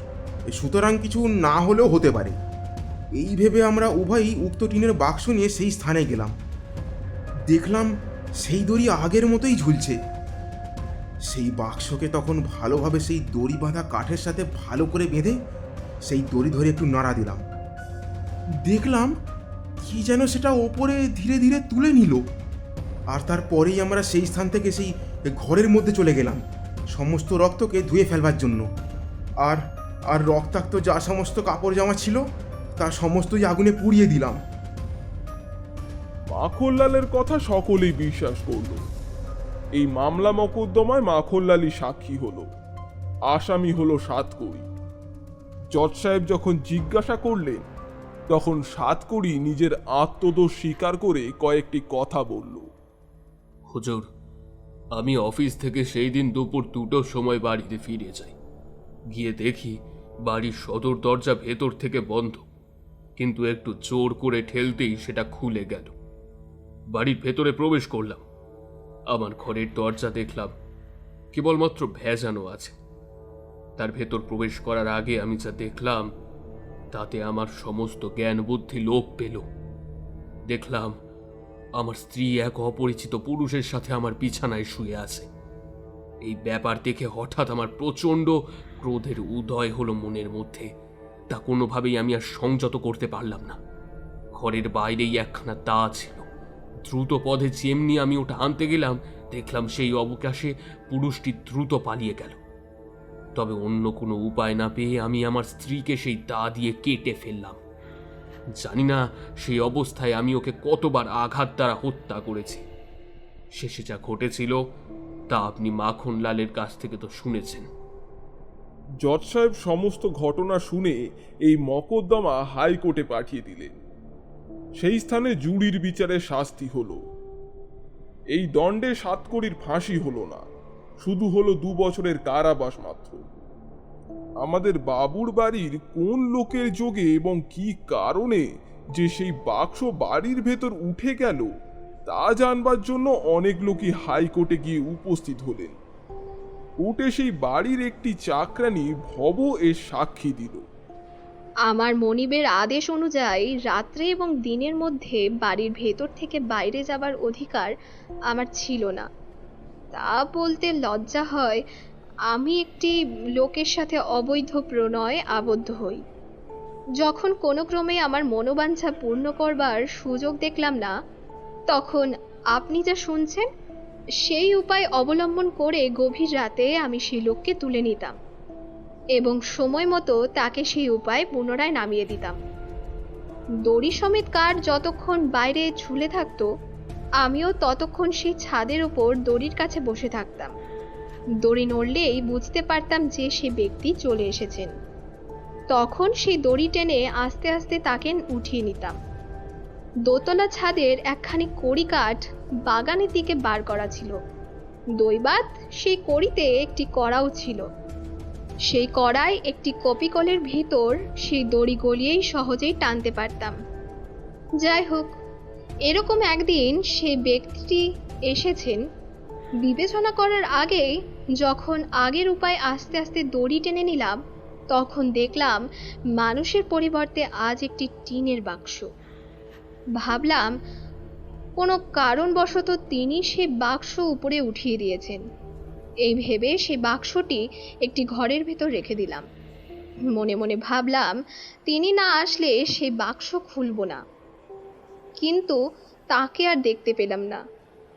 সুতরাং কিছু না হলেও হতে পারে। এই ভেবে আমরা উভয়ই উক্ত টিনের বাক্স নিয়ে সেই স্থানে গেলাম। দেখলাম সেই দড়ি আগের মতোই ঝুলছে। সেই বাক্সকে তখন ভালোভাবে সেই দড়ি বাঁধা কাঠের সাথে ভালো করে বেঁধে সেই দড়ি ধরে একটু নাড়া দিলাম। দেখলাম কি যেন সেটা ওপরে ধীরে ধীরে তুলে নিল, আর তারপরেই আমরা সেই স্থান থেকে সেই ঘরের মধ্যে চলে গেলাম সমস্ত রক্তকে ধুয়ে ফেলবার জন্য। আর আর রক্তাক্ত যা সমস্ত কাপড় জামা ছিল তা সমস্তই আগুনে পুড়িয়ে দিলাম। মাখনলালের কথা সকলেই বিশ্বাস করল। এই মামলা মকদ্দমায় মাখনলালই সাক্ষী হলো, আসামি হলো সাতকড়ি। জজ সাহেব যখন জিজ্ঞাসা করলেন, তখন সাতকড়ি নিজের আত্মদোষ স্বীকার করে কয়েকটি কথা বলল। হুজুর, আমি অফিস থেকে সেই দিন দুপুর 2টোর সময় বাড়িতে ফিরে যাই। গিয়ে দেখি বাড়ির সদর দরজা ভেতর থেকে বন্ধ, কিন্তু একটু জোর করে ঠেলতেই সেটা খুলে গেল। বাড়ির ভেতরে প্রবেশ করলাম। আমার ঘরের দরজা দেখলাম কেবলমাত্র ভেজানো আছে। তার ভেতর প্রবেশ করার আগে আমি যা দেখলাম তাতে আমার সমস্ত জ্ঞান বুদ্ধি লোপ পেল। দেখলাম আমার স্ত্রী এক অপরিচিত পুরুষের সাথে আমার বিছানায় শুয়ে আছে। এই ব্যাপার দেখে হঠাৎ আমার প্রচণ্ড ক্রোধের উদয় হলো মনের মধ্যে। তা কোনোভাবেই আমি আর সংযত করতে পারলাম না। ঘরের বাইরেই একখানা দা ছিল। দ্রুত পদে যেমনি আমি ওটা আনতে গেলাম, দেখলাম সেই অবকাশে পুরুষটি দ্রুত পালিয়ে গেল। তবে অন্য কোনো উপায় না পেয়ে আমি আমার স্ত্রীকে সেই দা দিয়ে কেটে ফেললাম। জানি না সেই অবস্থায় আমি ওকে কতবার আঘাত দ্বারা হত্যা করেছি। শেষে যা ঘটেছিল তা আপনি মাখনলালের কাছ থেকে তো শুনেছেন। জজ সাহেব সমস্ত ঘটনা শুনে এই মকদ্দমা হাইকোর্টে পাঠিয়ে দিলেন। সেই স্থানে জুরির বিচারে শাস্তি হলো। এই দণ্ডে সাতকড়ির ফাঁসি হলো না, শুধু হলো 2 বছরের কারাবাস মাত্র। আমাদের বাবুর বাড়ির কোন লোকের যোগে এবং কি কারণে যে সেই বাক্স বাড়ির ভেতর উঠে গেল তা জানবার জন্য অনেক লোকই হাইকোর্টে গিয়ে উপস্থিত হলেন। কোর্টে সেই বাড়ির একটি চাকরানী ভব এর সাক্ষী দিল। আমার মনিবের আদেশ অনুযায়ী রাত্রে এবং দিনের মধ্যে বাড়ির ভেতর থেকে বাইরে যাবার অধিকার আমার ছিল না। তা বলতে লজ্জা হয়, আমি একটি লোকের সাথে অবৈধ প্রণয়ে আবদ্ধ হই। যখন কোনো ক্রমে আমার মনোবাঞ্ছা পূর্ণ করবার সুযোগ দেখলাম না, তখন আপনি যা শুনছেন সেই উপায় অবলম্বন করে গভীর রাতে আমি সেই লোককে তুলে নিতাম এবং সময় মতো তাকে সেই উপায় পুনরায় নামিয়ে দিতাম। দড়ি সমেত কাঠ যতক্ষণ বাইরে ঝুলে থাকতো, আমিও ততক্ষণ সেই ছাদের ওপর দড়ির কাছে বসে থাকতাম। দড়ি নড়লেই বুঝতে পারতাম যে সে ব্যক্তি চলে এসেছেন। তখন সেই দড়ি টেনে আস্তে আস্তে তাকে উঠিয়ে নিতাম। দোতলা ছাদের একখানি কড়ি কাঠ বাগানের দিকে বার করা ছিল। দৈবাত সেই কড়িতে একটি কড়াও ছিল। সেই কড়ায় একটি কপিকলের ভিতর সেই দড়ি গলিয়েই সহজেই টানতে পারতাম। যাই হোক, এরকম একদিন সেই ব্যক্তিটি এসেছেন। বিবেচনা করার আগেই যখন আগের উপায় আস্তে আস্তে দড়ি টেনে নিলাম, তখন দেখলাম মানুষের পরিবর্তে আজ একটি টিনের বাক্স। ভাবলাম কোনো কারণবশত তিনি সে বাক্স উপরে উঠিয়ে দিয়েছেন। এই ভেবে সে বাক্সটি একটি ঘরের ভেতর রেখে দিলাম। মনে মনে ভাবলাম তিনি না আসলে সে বাক্স খুলব না। কিন্তু তাকে আর দেখতে পেলাম না,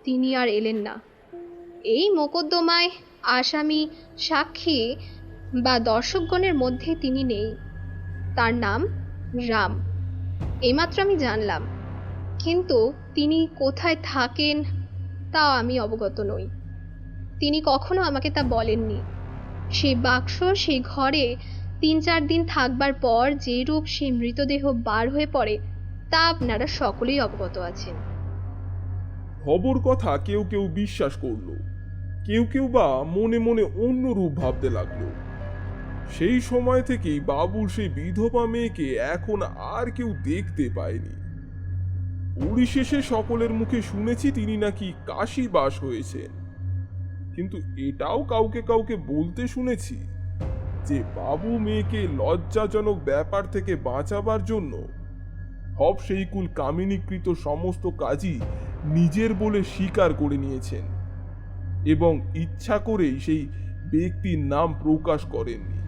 তিনি আর এলেন না। এই মোকদ্দমায় আসামি, সাক্ষী বা দর্শকগণের মধ্যে তিনি নেই। তার নাম রাম, এইমাত্র আমি জানলাম। কিন্তু তিনি কোথায় থাকেন তাও আমি অবগত নই। তিনি কখনো আমাকে তা বলেননি। সেই বাক্স সেই ঘরে 3-4 দিন থাকবার পর যে রূপ সেই মৃতদেহ বার হয়ে পড়ে তা আপনারা সকলেই অবগত আছেন। খবর কথা কেউ কেউ বিশ্বাস করলো, কেউ কেউ বা মনে মনে অন্য রূপ ভাবতে লাগলো। সেই সময় থেকেই বাবুর সেই বিধবা মেয়েকে এখন আর কেউ দেখতে পায়নি। পরিশেষে সকলের মুখে শুনেছি তিনি নাকি কাশীবাস হয়েছেন। কিন্তু এটাও কাউকে কাউকে বলতে শুনেছি যে বাবু মেয়েকে লজ্জাজনক ব্যাপার থেকে বাঁচাবার জন্য হব সেই কুল কামিনীকৃত সমস্ত কাজই নিজের বলে স্বীকার করে নিয়েছেন এবং ইচ্ছা করেই সেই ব্যক্তির নাম প্রকাশ করেননি।